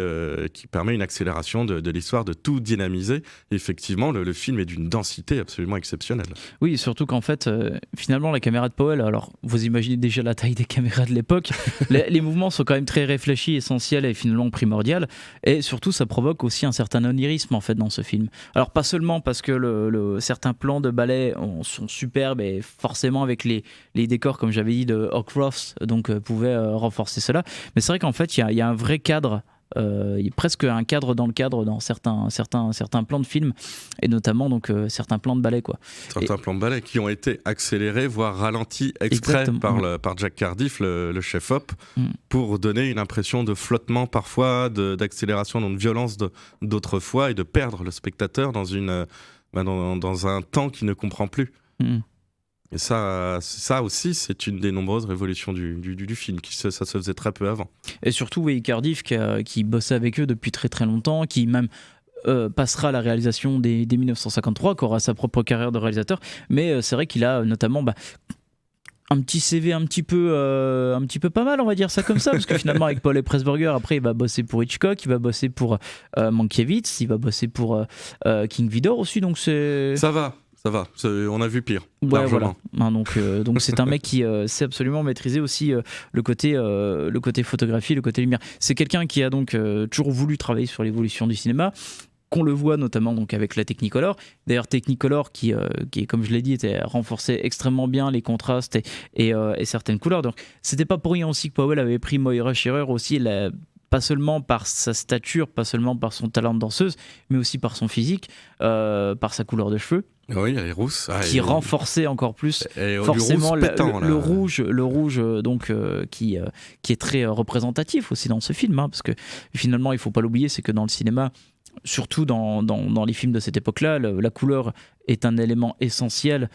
permet une accélération de l'histoire, de tout dynamiser. Et effectivement le film est d'une densité absolument exceptionnelle. Oui, surtout qu'en fait finalement la caméra de Powell, alors vous imaginez déjà la taille des caméras de l'époque, les mouvements sont quand même très réfléchis, essentiels et finalement primordiaux, et surtout ça provoque aussi un certain onirisme en fait dans ce film. Alors pas seulement parce que certains plans de ballet sont superbes, et forcément avec les décors comme j'avais dit de Hawcroft, donc pouvaient renforcer cela, mais c'est vrai qu'en fait il y a un vrai cadre, il y a presque un cadre dans certains plans de films, et notamment donc certains plans de ballet quoi. Certains plans de ballet qui ont été accélérés voire ralentis exprès par Jack Cardiff, le chef-op, pour donner une impression de flottement parfois, d'accélération, de violence d'autres fois, et de perdre le spectateur dans un temps qu'il ne comprend plus. Et ça aussi, c'est une des nombreuses révolutions du film, ça se faisait très peu avant. Et surtout, oui, Cardiff qui bossait avec eux depuis très très longtemps, qui même passera à la réalisation dès 1953, qui aura sa propre carrière de réalisateur, mais c'est vrai qu'il a notamment un petit CV un petit peu pas mal, on va dire ça comme ça, parce que finalement avec Powell et Pressburger, après il va bosser pour Hitchcock, il va bosser pour Mankiewicz, il va bosser pour King Vidor aussi, donc c'est... Ça va, on a vu pire. Ouais, voilà. Donc c'est un mec qui sait absolument maîtriser aussi le côté photographie, le côté lumière. C'est quelqu'un qui a donc toujours voulu travailler sur l'évolution du cinéma, qu'on le voit notamment donc avec la Technicolor. D'ailleurs Technicolor qui comme je l'ai dit était renforçait extrêmement bien les contrastes et certaines couleurs. Donc c'était pas pour rien aussi que Powell avait pris Moira Shearer aussi, pas seulement par sa stature, pas seulement par son talent de danseuse, mais aussi par son physique, par sa couleur de cheveux. Oui, elle est rousse. Qui renforçait encore plus forcément le rouge donc qui est très représentatif aussi dans ce film, hein, parce que finalement il faut pas l'oublier, c'est que dans le cinéma surtout dans les films de cette époque-là, la couleur est un élément essentiel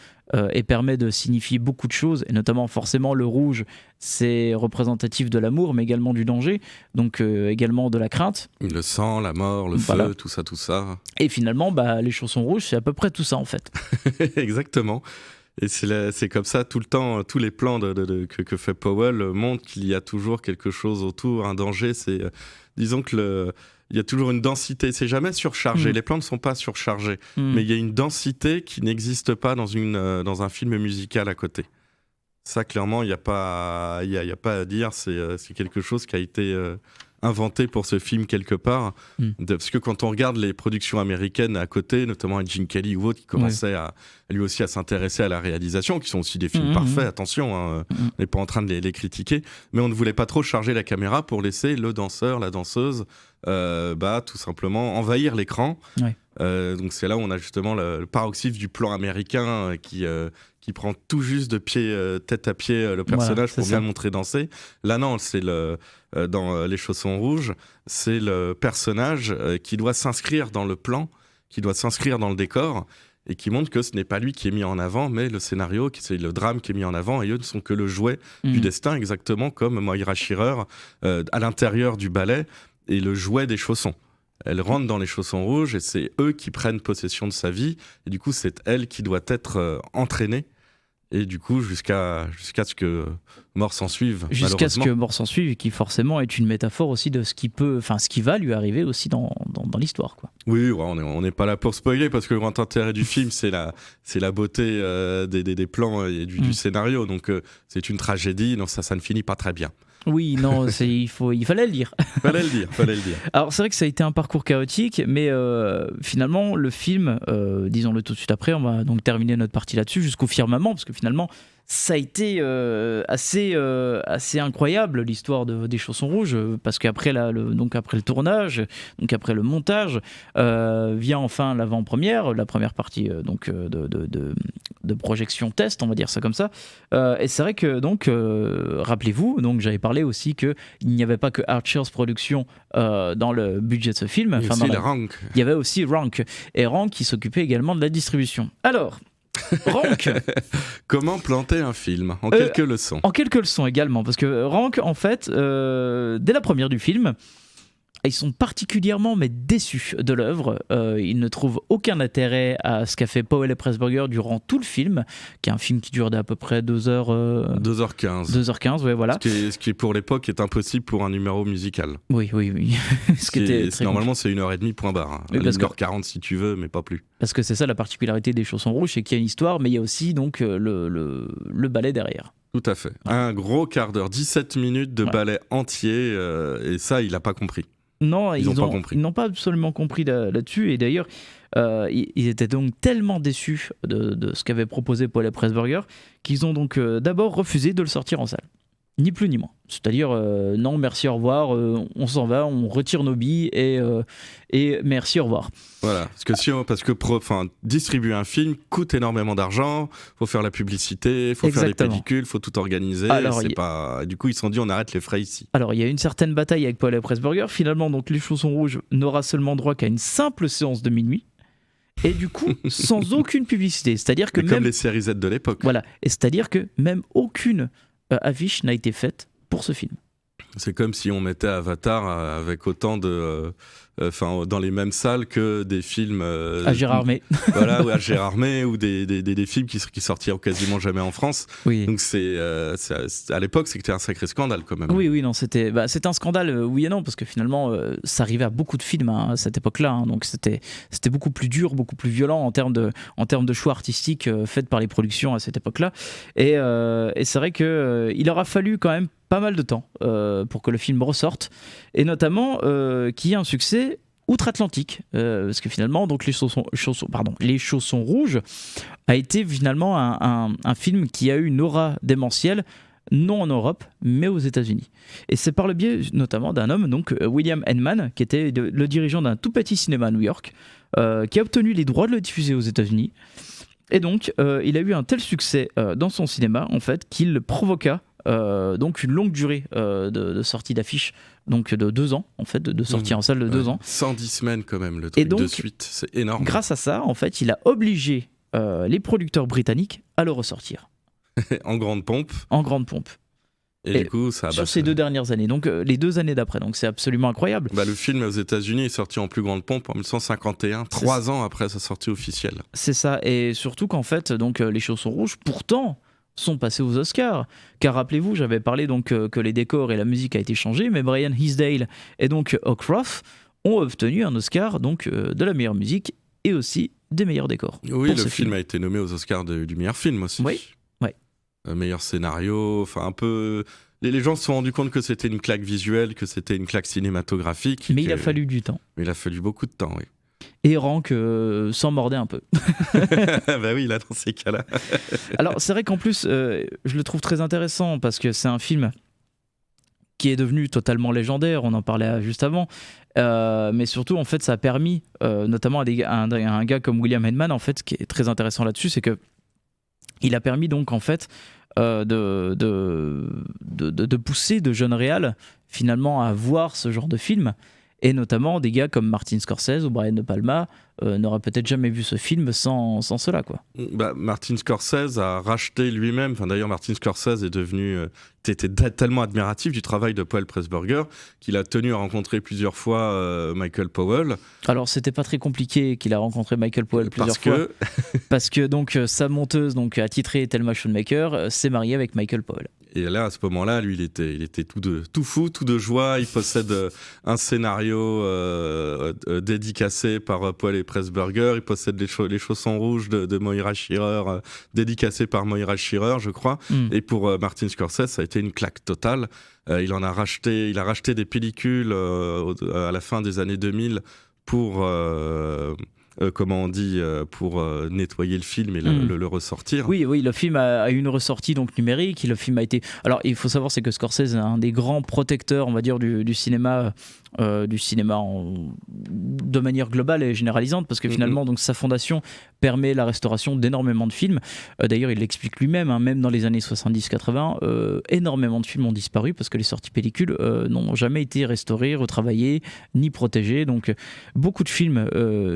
et permet de signifier beaucoup de choses, et notamment forcément le rouge, c'est représentatif de l'amour, mais également du danger, donc également de la crainte. Le sang, la mort, le feu, tout ça. Et finalement, les chaussons rouges, c'est à peu près tout ça en fait. Exactement. Et c'est comme ça tout le temps, tous les plans que fait Powell montrent qu'il y a toujours quelque chose autour, un danger. Disons que il y a toujours une densité, c'est jamais surchargé, les plans ne sont pas surchargés, mais il y a une densité qui n'existe pas dans un film musical à côté. Ça, clairement, il n'y a pas à dire, c'est quelque chose qui a été inventé pour ce film quelque part, parce que quand on regarde les productions américaines à côté, notamment avec Gene Kelly ou autre, qui commençait lui aussi à s'intéresser à la réalisation, qui sont aussi des films parfaits, attention, on n'est pas en train de les critiquer, mais on ne voulait pas trop charger la caméra pour laisser le danseur, la danseuse, tout simplement envahir l'écran. Donc c'est là où on a justement le paroxysme du plan américain qui prend tout juste de pied, tête à pied le personnage pour bien le montrer danser. Là non, c'est dans Les Chaussons Rouges, c'est le personnage qui doit s'inscrire dans le plan, qui doit s'inscrire dans le décor, et qui montre que ce n'est pas lui qui est mis en avant, mais le scénario, c'est le drame qui est mis en avant, et eux ne sont que le jouet du destin, exactement comme Moira Shearer à l'intérieur du ballet est le jouet des chaussons. Elle rentre dans les chaussons rouges et c'est eux qui prennent possession de sa vie, et du coup c'est elle qui doit être entraînée, et du coup jusqu'à ce que mort s'en suive. Jusqu'à ce que mort s'en suive, qui forcément est une métaphore aussi de ce qui va lui arriver aussi dans l'histoire, quoi. Oui, on n'est pas là pour spoiler, parce que le grand intérêt du film c'est la beauté des plans et du scénario, donc c'est une tragédie, donc ça ne finit pas très bien. Oui, non, il fallait le dire. Fallait le dire. Alors c'est vrai que ça a été un parcours chaotique, mais finalement le film, disons-le tout de suite après, on va donc terminer notre partie là-dessus jusqu'au firmament, parce que finalement ça a été assez incroyable l'histoire des Chaussons Rouges, parce qu'après après le tournage, donc après le montage, vient enfin l'avant-première, la première partie de projection test, on va dire ça comme ça. Et c'est vrai que donc rappelez-vous, donc j'avais parlé aussi que il n'y avait pas que Archers Productions dans le budget de ce film. Il y avait aussi Rank, et Rank qui s'occupait également de la distribution. Alors Rank. Comment planter un film en quelques leçons. En quelques leçons également, parce que Rank, en fait, dès la première du film, ils sont particulièrement déçus de l'œuvre. Ils ne trouvent aucun intérêt à ce qu'a fait Powell et Pressburger durant tout le film, qui est un film qui dure d'à peu près 2h... 2h15. 2h15, ouais, voilà. Ce qui pour l'époque est impossible pour un numéro musical. Oui. Normalement, c'est 1h30 point barre. Oui, 1h40 si tu veux, mais pas plus. Parce que c'est ça la particularité des Chaussons Rouges, c'est qu'il y a une histoire, mais il y a aussi donc le ballet derrière. Tout à fait. Un gros quart d'heure, 17 minutes de ballet entier, et ça, il n'a pas compris. Non, ils n'ont pas absolument compris là-dessus, et d'ailleurs ils étaient donc tellement déçus de ce qu'avait proposé Powell et Pressburger qu'ils ont donc d'abord refusé de le sortir en salle, ni plus ni moins. C'est-à-dire non, merci, au revoir, on s'en va, on retire nos billes et merci, au revoir. Voilà, parce que distribuer un film coûte énormément d'argent, faut faire la publicité, faut faire les pellicules, faut tout organiser. Alors, du coup, ils se sont dit on arrête les frais ici. Alors, il y a une certaine bataille avec Powell et Pressburger. Finalement, donc Les Chaussons Rouges n'aura seulement droit qu'à une simple séance de minuit. Et du coup, sans aucune publicité. C'est-à-dire que comme les séries Z de l'époque. Voilà, et c'est-à-dire que même aucune affiche n'a été faite pour ce film. C'est comme si on mettait Avatar avec autant de... dans les mêmes salles que des films... à Gérardmer. Voilà, à Gérardmer, ou des films qui sortirent quasiment jamais en France. Oui. Donc à l'époque, c'était un sacré scandale quand même. Oui, non, c'était un scandale, oui et non, parce que finalement, ça arrivait à beaucoup de films à cette époque-là. Donc c'était beaucoup plus dur, beaucoup plus violent en termes de choix artistiques faits par les productions à cette époque-là. Et c'est vrai qu'il aura fallu quand même pas mal de temps pour que le film ressorte, et notamment qu'il y ait un succès outre-Atlantique, parce que finalement donc les Chaussons Rouges a été finalement un film qui a eu une aura démentielle, non en Europe mais aux États-Unis, et c'est par le biais notamment d'un homme, donc William Henman, qui était le dirigeant d'un tout petit cinéma à New York, qui a obtenu les droits de le diffuser aux États-Unis. Et donc il a eu un tel succès dans son cinéma en fait qu'il provoqua donc une longue durée de sortie d'affiches donc de 2 ans en fait, de sortie en salle de 2 ans. 110 semaines quand même, le truc donc, de suite, c'est énorme. Grâce à ça, en fait, il a obligé les producteurs britanniques à le ressortir. En grande pompe. En grande pompe. Et du coup, ça sur ces 2 dernières années, donc les 2 années d'après, donc c'est absolument incroyable. Le film aux États-Unis est sorti en plus grande pompe en 1951, 3 ans après sa sortie officielle. C'est ça, et surtout qu'en fait, donc les Chaussons Rouges, pourtant, sont passés aux Oscars. Car rappelez-vous, j'avais parlé donc que les décors et la musique a été changés, mais Brian Hinsdale et donc Hawcroft ont obtenu un Oscar donc de la meilleure musique et aussi des meilleurs décors. Oui, le film a été nommé aux Oscars du meilleur film aussi. Oui. Meilleur scénario, enfin un peu. Les gens se sont rendus compte que c'était une claque visuelle, que c'était une claque cinématographique. Mais il a fallu du temps. Mais il a fallu beaucoup de temps, oui. Et Rank s'en mordait un peu. Bah oui, là, dans ces cas-là. Alors, c'est vrai qu'en plus, je le trouve très intéressant parce que c'est un film qui est devenu totalement légendaire, on en parlait juste avant, mais surtout, en fait, ça a permis, notamment à un gars comme William Hedman, en fait, ce qui est très intéressant là-dessus, c'est que il a permis donc en fait de pousser de jeunes réals finalement à voir ce genre de film, et notamment des gars comme Martin Scorsese ou Brian De Palma n'auraient peut-être jamais vu ce film sans cela, quoi. Martin Scorsese a racheté lui-même, d'ailleurs Martin Scorsese est devenu était tellement admiratif du travail de Powell Pressburger qu'il a tenu à rencontrer plusieurs fois Michael Powell. Alors c'était pas très compliqué qu'il a rencontré Michael Powell plusieurs fois. Parce que donc sa monteuse donc attitrée Thelma Schoonmaker s'est mariée avec Michael Powell. Et là, à ce moment-là, lui, il était tout fou, tout de joie. Il possède un scénario dédicacé par Powell et Pressburger. Il possède les chaussons rouges de Moira Shearer, dédicacé par Moira Shearer, je crois. Et pour Martin Scorsese, ça a été une claque totale. Il a racheté des pellicules à la fin des années 2000 pour... pour nettoyer le film et le ressortir. Oui, le film a eu une ressortie donc numérique. Le film a été... Alors, il faut savoir, c'est que Scorsese est un des grands protecteurs, on va dire, du cinéma, de manière globale et généralisante, parce que finalement, donc, sa fondation permet la restauration d'énormément de films. D'ailleurs, il l'explique lui-même, même dans les années 70-80, énormément de films ont disparu parce que les sorties pellicules n'ont jamais été restaurées, retravaillées, ni protégées. Donc, beaucoup de films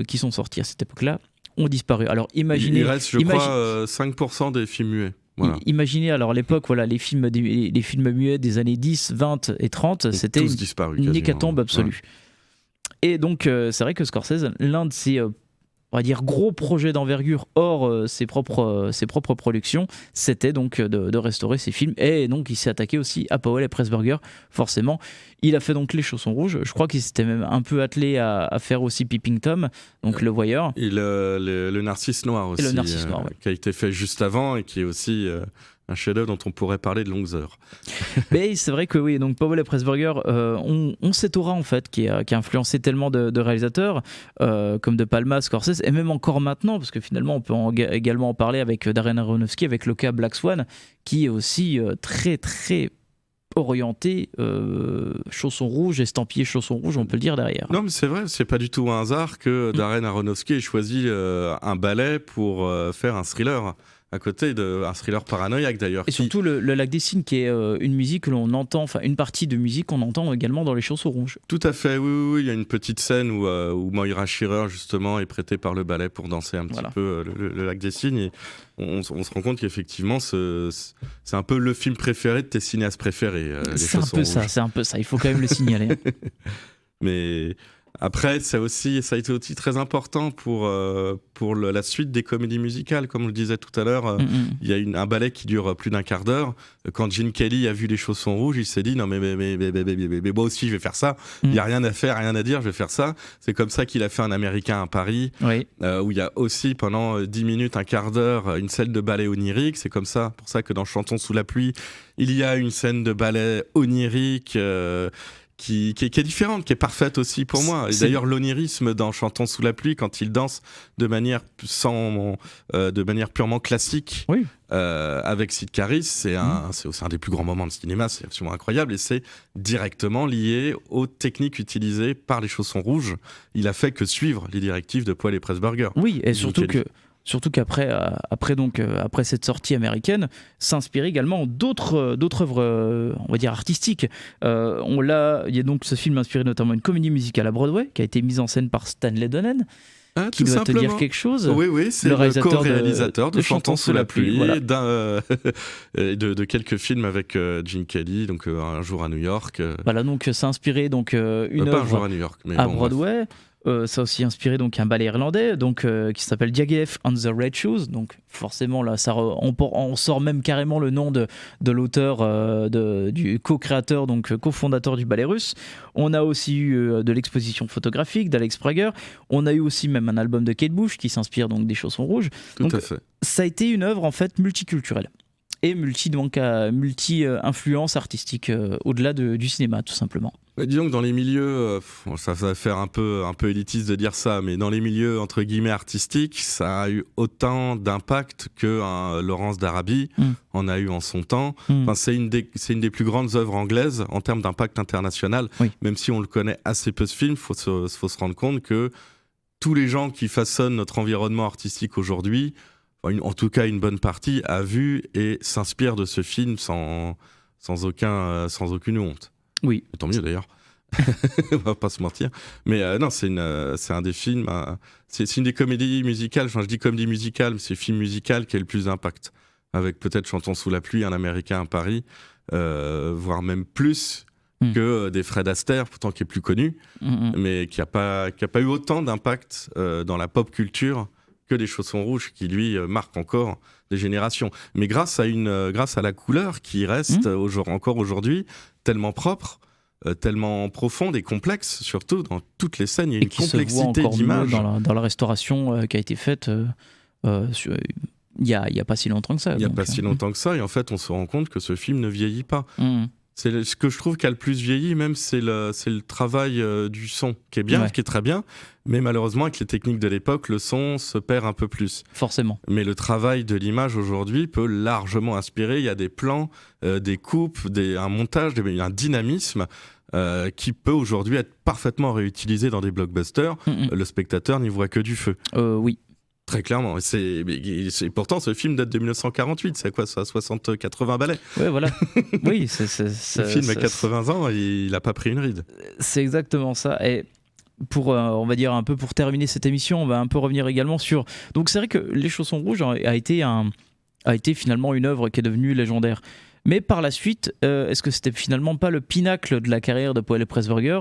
qui sont sortis à cette époque-là ont disparu. Alors imaginez... Il reste, je crois, 5% des films muets. Voilà. Imaginez alors à l'époque, les films muets des années 10, 20 et 30, c'était une hécatombe absolue. Ouais. Et donc c'est vrai que Scorsese, l'un de ses on va dire gros projets d'envergure hors ses propres productions, c'était donc de restaurer ses films, et donc il s'est attaqué aussi à Powell et Pressburger, forcément. Il a fait donc Les Chaussons Rouges, je crois qu'il s'était même un peu attelé à faire aussi Peeping Tom, donc Le Voyeur. Et le Narcisse Noir aussi, qui a été fait juste avant et qui est aussi... un chef-d'œuvre dont on pourrait parler de longues heures. Mais c'est vrai que oui, donc Powell et Pressburger ont cette aura en fait qui a influencé tellement de réalisateurs comme De Palma, Scorsese, et même encore maintenant, parce que finalement on peut également en parler avec Darren Aronofsky, avec le cas Black Swan, qui est aussi très très orienté chaussons rouges, estampillé chaussons rouges, on peut le dire derrière. Non, mais c'est vrai, c'est pas du tout un hasard que Darren Aronofsky ait choisi un ballet pour faire un thriller. À côté d'un thriller paranoïaque d'ailleurs. Et surtout le Lac des Cygnes, qui est une musique que l'on entend, enfin une partie de musique qu'on entend également dans Les Chaussons Rouges. Tout à fait, oui, il y a une petite scène où Moira Shearer justement est prêtée par le ballet pour danser un petit peu le Lac des Cygnes. Et on se rend compte qu'effectivement c'est un peu le film préféré de tes cinéastes préférés. C'est un peu ça, il faut quand même le signaler. Mais... Après, ça a été aussi très important pour la suite des comédies musicales. Comme on le disait tout à l'heure, il y a un ballet qui dure plus d'un quart d'heure. Quand Gene Kelly a vu Les Chaussons Rouges, il s'est dit non mais moi aussi je vais faire ça. Il n'y a rien à faire, rien à dire, je vais faire ça. C'est comme ça qu'il a fait Un Américain à Paris, où il y a aussi pendant 10 minutes, un quart d'heure, une scène de ballet onirique. C'est pour ça que dans Chantons sous la pluie, il y a une scène de ballet onirique qui est différente, qui est parfaite aussi pour moi. Et d'ailleurs, l'onirisme dans Chantons sous la pluie, quand il danse de manière purement classique, avec Sid Caris, c'est aussi un des plus grands moments de cinéma, c'est absolument incroyable, et c'est directement lié aux techniques utilisées par Les Chaussons Rouges. Il a fait que suivre les directives de Powell et Pressburger. Oui, et surtout que Surtout qu'après après cette sortie américaine, s'inspirer également d'autres œuvres, on va dire artistiques. Il y a donc ce film inspiré notamment d'une comédie musicale à Broadway qui a été mise en scène par Stanley Donen. Qui tout doit simplement. te dire quelque chose. Oui, c'est le co-réalisateur de Chantons sous la pluie, voilà. de quelques films avec Gene Kelly, donc Un jour à New York. Voilà, donc ça a inspiré donc une pas œuvre Un jour à New York, mais à bon, Broadway. Ça a aussi inspiré donc un ballet irlandais donc qui s'appelle Diaghilev on the Red Shoes. Donc forcément là, on sort même carrément le nom de l'auteur, du co-créateur, donc cofondateur du ballet russe. On a aussi eu de l'exposition photographique d'Alex Prager. On a eu aussi même un album de Kate Bush qui s'inspire donc des Chaussons rouges. Tout à fait. Ça a été une œuvre en fait multiculturelle et multi-influence artistique au-delà du cinéma tout simplement. Disons que dans les milieux, ça va faire un peu élitiste de dire ça, mais dans les milieux entre guillemets artistiques, ça a eu autant d'impact que Laurence d'Arabie en a eu en son temps. Enfin, c'est une des plus grandes œuvres anglaises en termes d'impact international. Oui. Même si on le connaît assez peu ce film, faut se rendre compte que tous les gens qui façonnent notre environnement artistique aujourd'hui, en tout cas une bonne partie, a vu et s'inspire de ce film sans aucune honte. Oui. Tant mieux d'ailleurs. On va pas se mentir. Mais non, c'est un des films. C'est une des comédies musicales. Enfin, je dis comédie musicale, mais c'est le film musical qui a le plus d'impact. Avec peut-être Chantons sous la pluie, Un Américain à Paris, voire même plus que des Fred Astaire, pourtant qui est plus connu, mais qui a pas eu autant d'impact dans la pop culture que des Chaussons rouges, qui lui marque encore des générations. Mais grâce à la couleur qui reste encore aujourd'hui tellement propre, tellement profonde et complexe, surtout dans toutes les scènes, il y a une complexité d'image. Dans la restauration qui a été faite il y a pas si longtemps que ça. Il n'y a pas si longtemps que ça, et en fait on se rend compte que ce film ne vieillit pas. C'est ce que je trouve qui a le plus vieilli, même c'est le travail du son, qui est bien, qui est très bien, mais malheureusement avec les techniques de l'époque, le son se perd un peu plus. Forcément. Mais le travail de l'image aujourd'hui peut largement inspirer. Il y a des plans, des coupes, un montage, un dynamisme qui peut aujourd'hui être parfaitement réutilisé dans des blockbusters. Le spectateur n'y voit que du feu. Oui. Très clairement. Pourtant, ce film date de 1948. C'est quoi ça, 80 ballets. Ouais, voilà. Oui, le film a 80 ans, il n'a pas pris une ride. C'est exactement ça. Et pour, on va dire un peu pour terminer cette émission, on va un peu revenir également sur. Donc c'est vrai que Les Chaussons rouges a été finalement une œuvre qui est devenue légendaire. Mais par la suite, est-ce que c'était finalement pas le pinacle de la carrière de Powell et Pressburger ?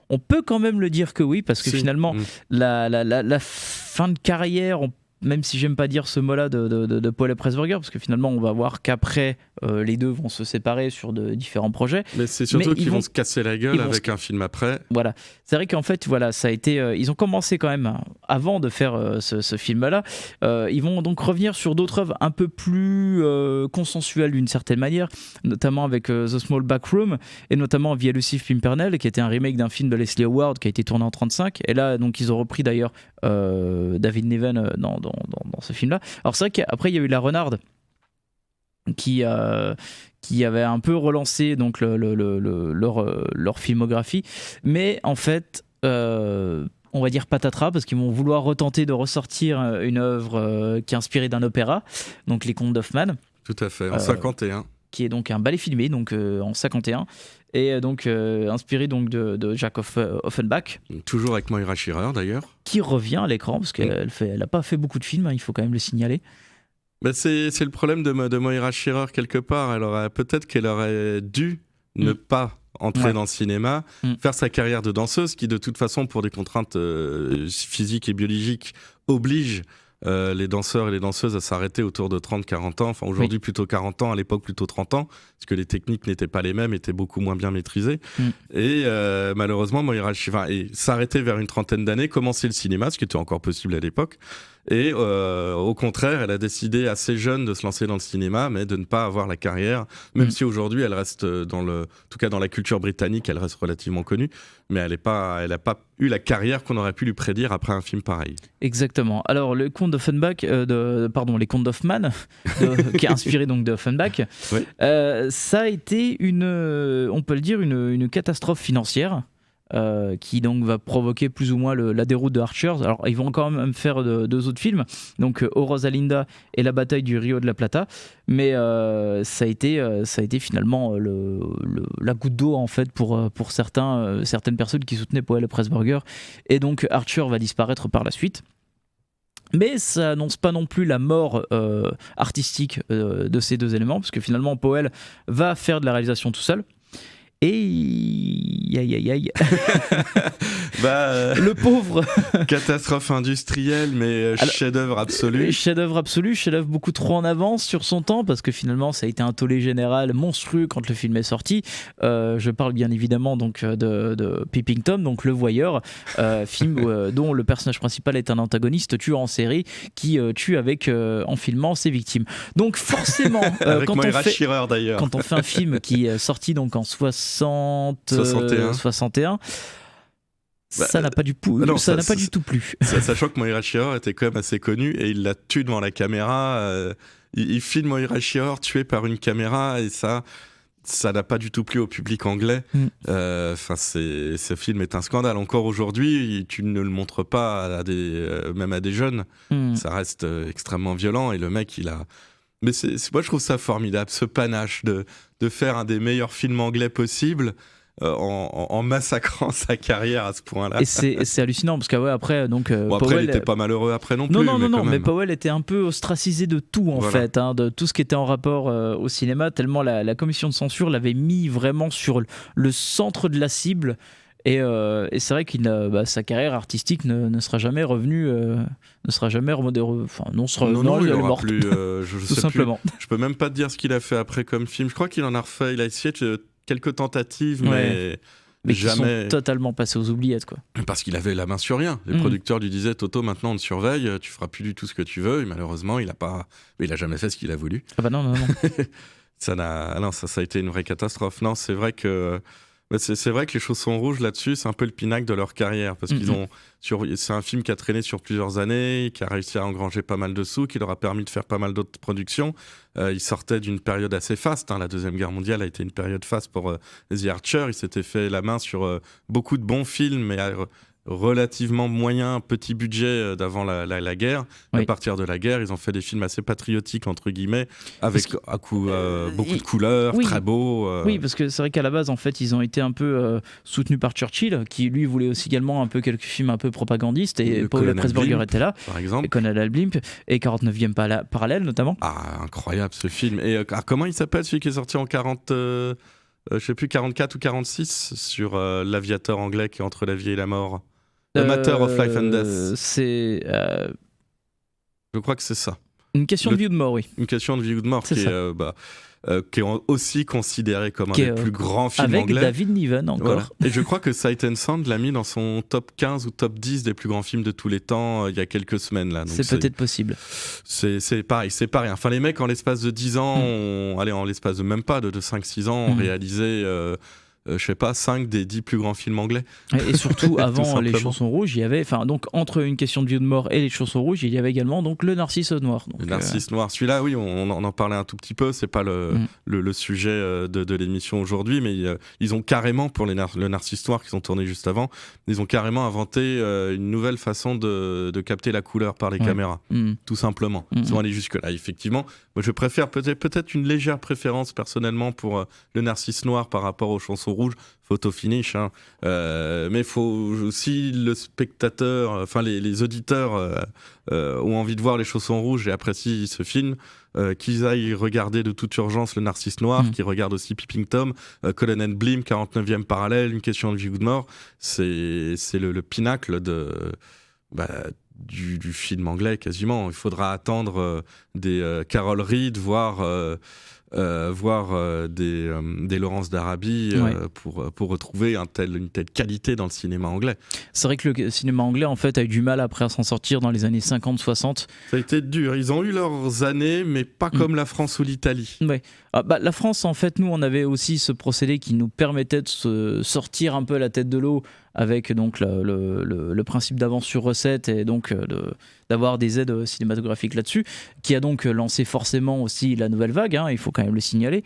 On peut quand même le dire que oui, parce que finalement, la fin de carrière, même si j'aime pas dire ce mot-là de Powell et Pressburger, parce que finalement, on va voir qu'après, les deux vont se séparer sur de différents projets. Mais c'est surtout qu'ils vont se casser la gueule avec un film après. Voilà. C'est vrai qu'en fait, voilà, ça a été. Ils ont commencé quand même, avant de faire ce film-là, ils vont donc revenir sur d'autres œuvres un peu plus consensuelles d'une certaine manière, notamment avec The Small Back Room, et notamment The Elusive Pimpernel, qui était un remake d'un film de Leslie Howard qui a été tourné en 1935. Et là, donc, ils ont repris d'ailleurs David Niven dans ce film-là. Alors, c'est vrai qu'après, il y a eu La Renarde, qui avait un peu relancé donc leur filmographie, mais en fait on va dire patatras, parce qu'ils vont vouloir retenter de ressortir une œuvre qui est inspirée d'un opéra, donc Les Contes d'Hoffmann. Tout à fait, en 51. Qui est donc un ballet filmé donc en 51, et donc inspiré donc de Jack Offenbach. Toujours avec Moira Shearer d'ailleurs. Qui revient à l'écran, parce qu'elle n'a pas fait beaucoup de films, il faut quand même le signaler. Bah c'est le problème de Moira Shearer quelque part. Peut-être qu'elle aurait dû ne pas entrer dans le cinéma, faire sa carrière de danseuse, qui de toute façon, pour des contraintes physiques et biologiques, oblige les danseurs et les danseuses à s'arrêter autour de 30-40 ans. Enfin, aujourd'hui, plutôt 40 ans, à l'époque, plutôt 30 ans, parce que les techniques n'étaient pas les mêmes, étaient beaucoup moins bien maîtrisées. Et malheureusement, Moira Shearer s'arrêter vers une trentaine d'années, commencer le cinéma, ce qui était encore possible à l'époque. Et au contraire, elle a décidé assez jeune de se lancer dans le cinéma, mais de ne pas avoir la carrière, même si aujourd'hui elle reste en tout cas dans la culture britannique, elle reste relativement connue, mais elle n'a pas eu la carrière qu'on aurait pu lui prédire après un film pareil. Exactement. Alors le conte d'Offenbach, les contes d'Hoffmann, qui est inspiré donc d'Offenbach, ça a été on peut le dire, une catastrophe financière. qui donc va provoquer plus ou moins la déroute de Archer. Alors ils vont quand même faire 2 autres films, donc O Rosalinda et la bataille du Rio de la Plata, mais ça a été finalement la goutte d'eau en fait pour certaines personnes qui soutenaient Powell et Pressburger, et donc Archer va disparaître par la suite. Mais ça annonce pas non plus la mort artistique de ces 2 éléments, parce que finalement Powell va faire de la réalisation tout seul. Et aïe. Le pauvre. Catastrophe industrielle, mais chef-d'œuvre absolu. Chef-d'œuvre absolu, chef-d'œuvre beaucoup trop en avance sur son temps, parce que finalement ça a été un tollé général monstrueux quand le film est sorti. Je parle bien évidemment donc de Peeping Tom, donc le voyeur, film dont le personnage principal est un antagoniste tueur en série qui tue en filmant ses victimes. Donc forcément, avec Moira Shearer d'ailleurs. Quand on fait un film qui est sorti donc en 61, ça n'a pas du tout plu. Sachant que Moira Shearer était quand même assez connu et il l'a tué devant la caméra. Il filme Moira Shearer tuée par une caméra et ça n'a pas du tout plu au public anglais. Ce film est un scandale. Encore aujourd'hui, tu ne le montres pas même à des jeunes. Ça reste extrêmement violent et le mec, il a... Mais moi, je trouve ça formidable, ce panache de faire un des meilleurs films anglais possibles en massacrant sa carrière à ce point-là. Et c'est hallucinant, parce qu'après, donc... après, Powell, il n'était pas malheureux après non plus. Non, mais Powell était un peu ostracisé de tout, en fait, de tout ce qui était en rapport au cinéma, tellement la commission de censure l'avait mis vraiment sur le centre de la cible. Et c'est vrai que sa carrière artistique ne sera jamais revenue, il est mort. Tout simplement. Je peux même pas te dire ce qu'il a fait après comme film. Je crois qu'il en a refait. Il a essayé quelques tentatives, mais jamais. Qui sont totalement passés aux oubliettes, quoi. Parce qu'il avait la main sur rien. Les producteurs lui disaient Toto, maintenant on te surveille, tu feras plus du tout ce que tu veux. Et malheureusement, il a jamais fait ce qu'il a voulu. Ah bah non. Ça a été une vraie catastrophe. Non, c'est vrai que. C'est vrai que Les Chaussons Rouges, là-dessus, c'est un peu le pinacle de leur carrière. Parce c'est un film qui a traîné sur plusieurs années, qui a réussi à engranger pas mal de sous, qui leur a permis de faire pas mal d'autres productions. Ils sortaient d'une période assez faste. La Deuxième Guerre mondiale a été une période faste pour The Archer. Ils s'étaient fait la main sur beaucoup de bons films, mais relativement moyen, petit budget d'avant la guerre. À partir de la guerre, ils ont fait des films assez patriotiques, entre guillemets, avec beaucoup de couleurs, très beaux. Oui, parce que c'est vrai qu'à la base, en fait, ils ont été un peu soutenus par Churchill, qui lui voulait aussi également un peu quelques films un peu propagandistes, et Paul Pressburger était là, par exemple. Et Colonel Blimp, et 49e parallèle notamment. Ah, incroyable ce film. Et comment il s'appelle, celui qui est sorti en je sais plus, 44 ou 46, sur l'aviateur anglais qui est entre la vie et la mort? The Matter of Life and Death. C'est... Je crois que c'est ça. Une question de vie ou de mort, oui. Une question de vie ou de mort qui est aussi considéré comme un des plus grands films anglais. Avec David Niven encore. Voilà. Et je crois que Sight and Sound l'a mis dans son top 15 ou top 10 des plus grands films de tous les temps il y a quelques semaines. Là. Donc c'est peut-être possible. C'est pareil. Enfin, les mecs, en l'espace de 10 ans, en l'espace de même pas de 5-6 ans, ont réalisé... je sais pas, 5 des 10 plus grands films anglais. Et surtout, avant Les Chaussons Rouges, il y avait, donc entre Une question de vie ou de mort et Les Chaussons Rouges, il y avait également donc Le Narcisse Noir. Donc, le Narcisse Noir, celui-là, oui, on en parlait un tout petit peu, c'est pas le sujet de l'émission aujourd'hui, mais ils ont carrément, pour le Narcisse Noir qu'ils ont tourné juste avant, ils ont carrément inventé une nouvelle façon de capter la couleur par les caméras, tout simplement. Ils sont allés jusque-là, effectivement. Moi, je préfère peut-être une légère préférence personnellement pour le Narcisse Noir par rapport aux Chansons Rouges, photo finish, mais il faut aussi le spectateur, les auditeurs ont envie de voir Les Chaussons Rouges et apprécient ce film, qu'ils aillent regarder de toute urgence le Narcisse Noir, qu'ils regardent aussi Peeping Tom, Colonel Blimp, 49e parallèle, Une question de vie ou de mort. C'est le pinacle du film anglais quasiment. Il faudra attendre des Carol Reed, voire des Laurence d'Arabie pour retrouver une telle qualité dans le cinéma anglais. C'est vrai que le cinéma anglais en fait a eu du mal après à s'en sortir dans les années 50-60. Ça a été dur, ils ont eu leurs années mais pas comme la France ou l'Italie. Ouais. La France en fait, nous on avait aussi ce procédé qui nous permettait de se sortir un peu la tête de l'eau avec donc le principe d'avance sur recette et donc d'avoir des aides cinématographiques là-dessus, qui a donc lancé forcément aussi la nouvelle vague, il faut quand même le signaler.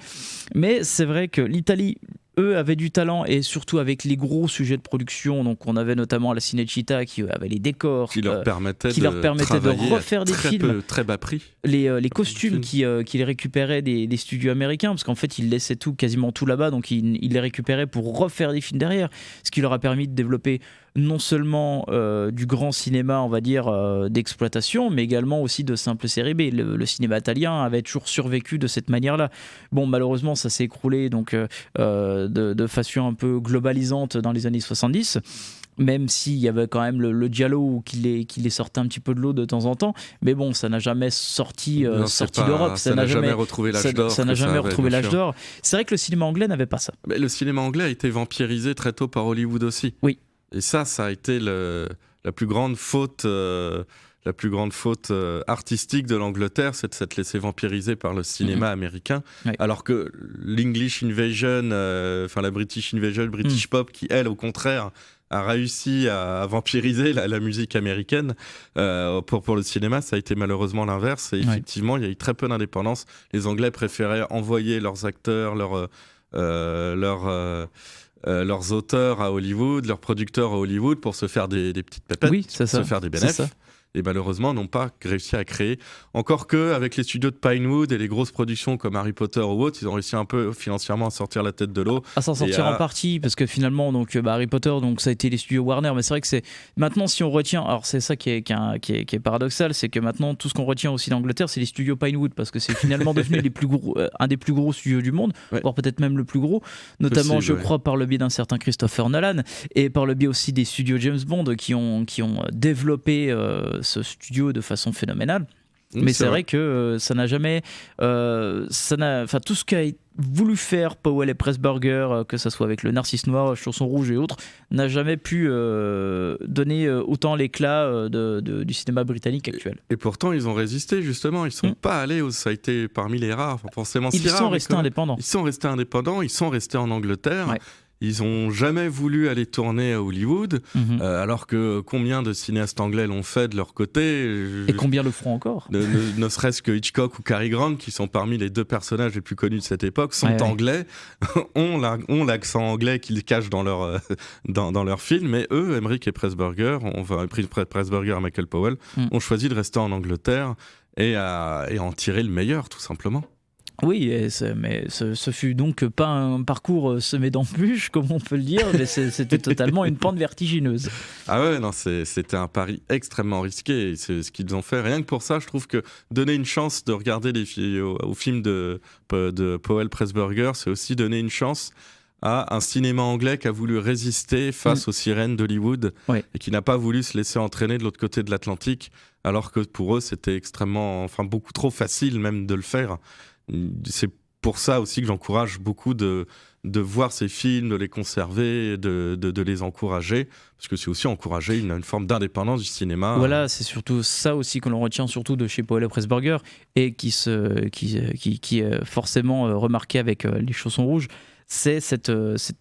Mais c'est vrai que l'Italie eux avaient du talent, et surtout avec les gros sujets de production. Donc on avait notamment la Cinecittà qui avait les décors, qui leur permettait de refaire des films, très bas prix. Les costumes qu'ils récupéraient des studios américains, parce qu'en fait ils laissaient quasiment tout là-bas, donc ils les récupéraient pour refaire des films derrière, ce qui leur a permis de développer non seulement du grand cinéma, on va dire, d'exploitation, mais également aussi de simples séries B. Le cinéma italien avait toujours survécu de cette manière-là. Bon, malheureusement, ça s'est écroulé donc, de façon un peu globalisante dans les années 70. Même s'il y avait quand même le Giallo qui les sortait un petit peu de l'eau de temps en temps, mais bon, ça n'a jamais sorti d'Europe. Ça n'a jamais retrouvé l'âge d'or. Ça n'a jamais retrouvé l'âge d'or. C'est vrai que le cinéma anglais n'avait pas ça. Mais le cinéma anglais a été vampirisé très tôt par Hollywood aussi. Oui. Et ça a été la plus grande faute. La plus grande faute artistique de l'Angleterre, c'est de s'être laissé vampiriser par le cinéma américain, alors que l'English Invasion, la British Invasion, British Pop, qui elle, au contraire, a réussi à vampiriser la musique américaine, pour le cinéma, ça a été malheureusement l'inverse. Et effectivement, il y a eu très peu d'indépendance. Les Anglais préféraient envoyer leurs acteurs, leurs auteurs à Hollywood, leurs producteurs à Hollywood pour se faire des petites pépettes, se faire des bénéfices. Et malheureusement n'ont pas réussi à créer. Encore que avec les studios de Pinewood et les grosses productions comme Harry Potter ou autres, ils ont réussi un peu financièrement à sortir la tête de l'eau. À s'en sortir en partie, parce que finalement donc, Harry Potter, donc, ça a été les studios Warner, mais c'est vrai que c'est maintenant, si on retient, alors c'est ça qui est paradoxal, c'est que maintenant tout ce qu'on retient aussi d'Angleterre, c'est les studios Pinewood, parce que c'est finalement devenu un des plus gros studios du monde, voire peut-être même le plus gros, notamment je crois par le biais d'un certain Christopher Nolan, et par le biais aussi des studios James Bond qui ont développé ce studio de façon phénoménale. Mais c'est vrai que ça n'a jamais tout ce qu'a voulu faire Powell et Pressburger, que ce soit avec le Narcisse Noir, Chausson Rouge et autres, n'a jamais pu donner autant l'éclat du cinéma britannique actuel. Et pourtant ils ont résisté, justement, ils sont pas allés ça a été parmi les rares, forcément si rares. Ils sont restés indépendants. Ils sont restés en Angleterre. Ils n'ont jamais voulu aller tourner à Hollywood, alors que combien de cinéastes anglais l'ont fait de leur côté. Et combien le feront encore. Ne serait-ce que Hitchcock ou Cary Grant, qui sont parmi les deux personnages les plus connus de cette époque, sont anglais, ont l'accent anglais qu'ils cachent dans leur film, mais eux, Emmerich et Pressburger, Pressburger et Michael Powell, ont choisi de rester en Angleterre et en tirer le meilleur, tout simplement. Oui, mais ce fut donc pas un parcours semé d'embûches, comme on peut le dire, mais c'était totalement une pente vertigineuse. Ah ouais, non, c'était un pari extrêmement risqué, et c'est ce qu'ils ont fait. Rien que pour ça, je trouve que donner une chance de regarder au film de Powell Pressburger, c'est aussi donner une chance à un cinéma anglais qui a voulu résister face aux sirènes d'Hollywood et qui n'a pas voulu se laisser entraîner de l'autre côté de l'Atlantique, alors que pour eux, c'était beaucoup trop facile même de le faire. C'est pour ça aussi que j'encourage beaucoup de voir ces films, de les conserver, de les encourager, parce que c'est aussi encourager une forme d'indépendance du cinéma. Voilà, c'est surtout ça aussi que l'on retient surtout de chez Powell et Pressburger, et qui est forcément remarqué avec Les Chaussons Rouges. C'est cette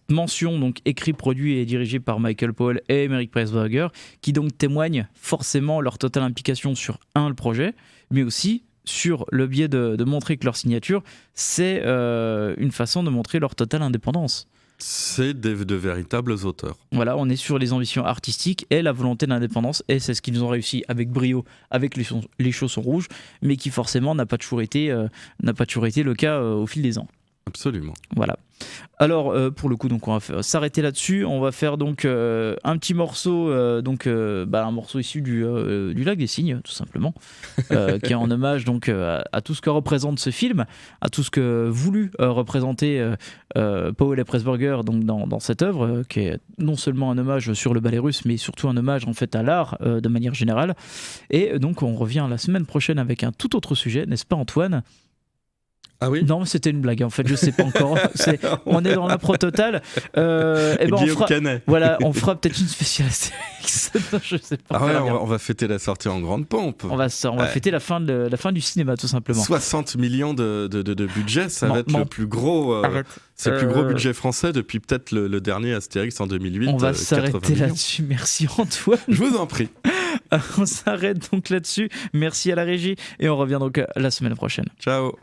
mention, donc écrit, produit et dirigé par Michael Powell et Emmerich Pressburger, qui donc témoigne forcément leur totale implication sur le projet, mais aussi sur le biais de montrer que leur signature, c'est une façon de montrer leur totale indépendance. C'est de véritables auteurs. Voilà, on est sur les ambitions artistiques et la volonté d'indépendance, et c'est ce qu'ils ont réussi avec brio avec les Chaussons Rouges, mais qui forcément n'a pas toujours été le cas au fil des ans. Absolument. Voilà. Alors pour le coup, donc on va s'arrêter là-dessus. On va faire donc un petit morceau, un morceau issu du Lac des Cygnes, tout simplement, qui est en hommage donc à tout ce que représente ce film, à tout ce que voulu représenter Powell et Pressburger donc dans cette œuvre, qui est non seulement un hommage sur le ballet russe, mais surtout un hommage en fait à l'art de manière générale. Et donc on revient la semaine prochaine avec un tout autre sujet, n'est-ce pas, Antoine ? Ah oui ? Non, c'était une blague en fait, je sais pas encore. On est dans l'impro totale. On fera peut-être une spéciale Astérix. Je sais pas. Ah ouais, on va fêter la sortie en grande pompe. On va fêter la fin du cinéma, tout simplement. 60 millions de budget, ça va être le plus gros. C'est le plus gros budget français depuis peut-être le dernier Astérix en 2008. On va s'arrêter là-dessus. Merci Antoine. Je vous en prie. On s'arrête donc là-dessus. Merci à la régie et on revient donc la semaine prochaine. Ciao.